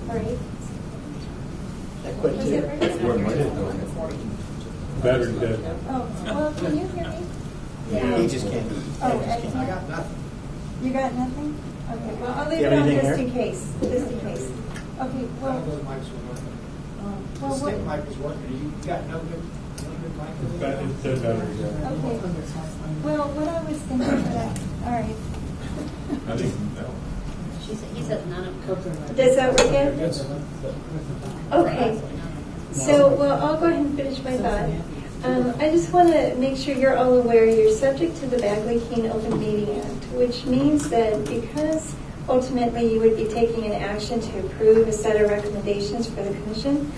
right. quit Is too. it working? Where might it go? Battery dead. Oh, well, can you hear me? He just can't. Oh, Ed can't? I got nothing. You got nothing? Okay, well, I'll leave Do you it have on anything just there? in case, just in case. Okay, well. Well, what? mic is working. You got no good mic? It's dead battery dead. Okay. Well, what I was thinking, all right. I think, no. He said none of them. Does that work out? Okay. So, well, I'll go ahead and finish my thought. I just want to make sure you're all aware you're subject to the Bagley-Keene Open Meeting Act, which means that because ultimately you would be taking an action to approve a set of recommendations for the commission,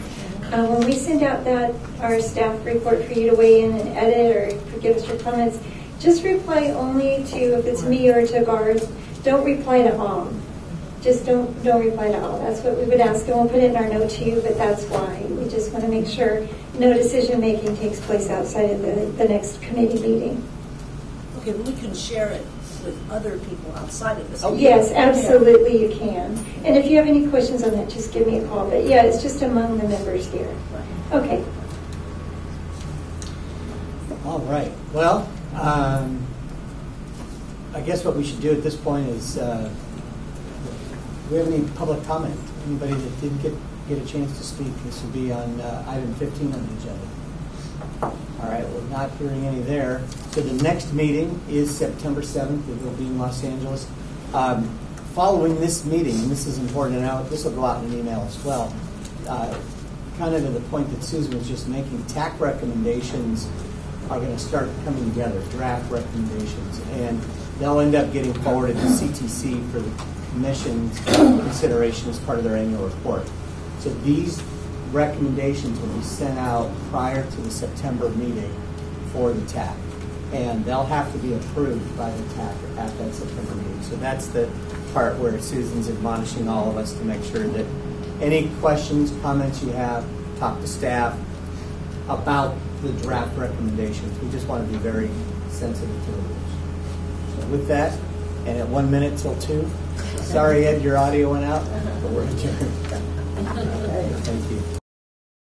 when we send out our staff report for you to weigh in and edit or give us your comments, just reply only to, if it's me or to Garth, don't reply to all. Just don't reply to all. That's what we would ask, and we'll put it in our note to you, but that's why. We just want to make sure no decision-making takes place outside of the next committee meeting. Okay, but we can share it with other people outside of this. Yes, absolutely you can. And if you have any questions on that, just give me a call. But yeah, it's just among the members here. Okay. All right. Well, I guess what we should do at this point is, do we have any public comment? Anybody that didn't get a chance to speak? This will be on item 15 on the agenda. All right, we're not hearing any there. So the next meeting is September 7th. It will be in Los Angeles. Following this meeting, and this is important, and this will go out in an email as well, kind of to the point that Susan was just making, TAC recommendations are going to start coming together, draft recommendations, and they'll end up getting forwarded to CTC for the Commission's consideration as part of their annual report. So these recommendations will be sent out prior to the September meeting for the TAC, and they'll have to be approved by the TAC at that September meeting. So that's the part where Susan's admonishing all of us to make sure that any questions, comments you have, talk to staff about the draft recommendations. We just want to be very sensitive to it. So with that, and at 1 minute till 2, sorry Ed, your audio went out, but we're adjourned. Thank you.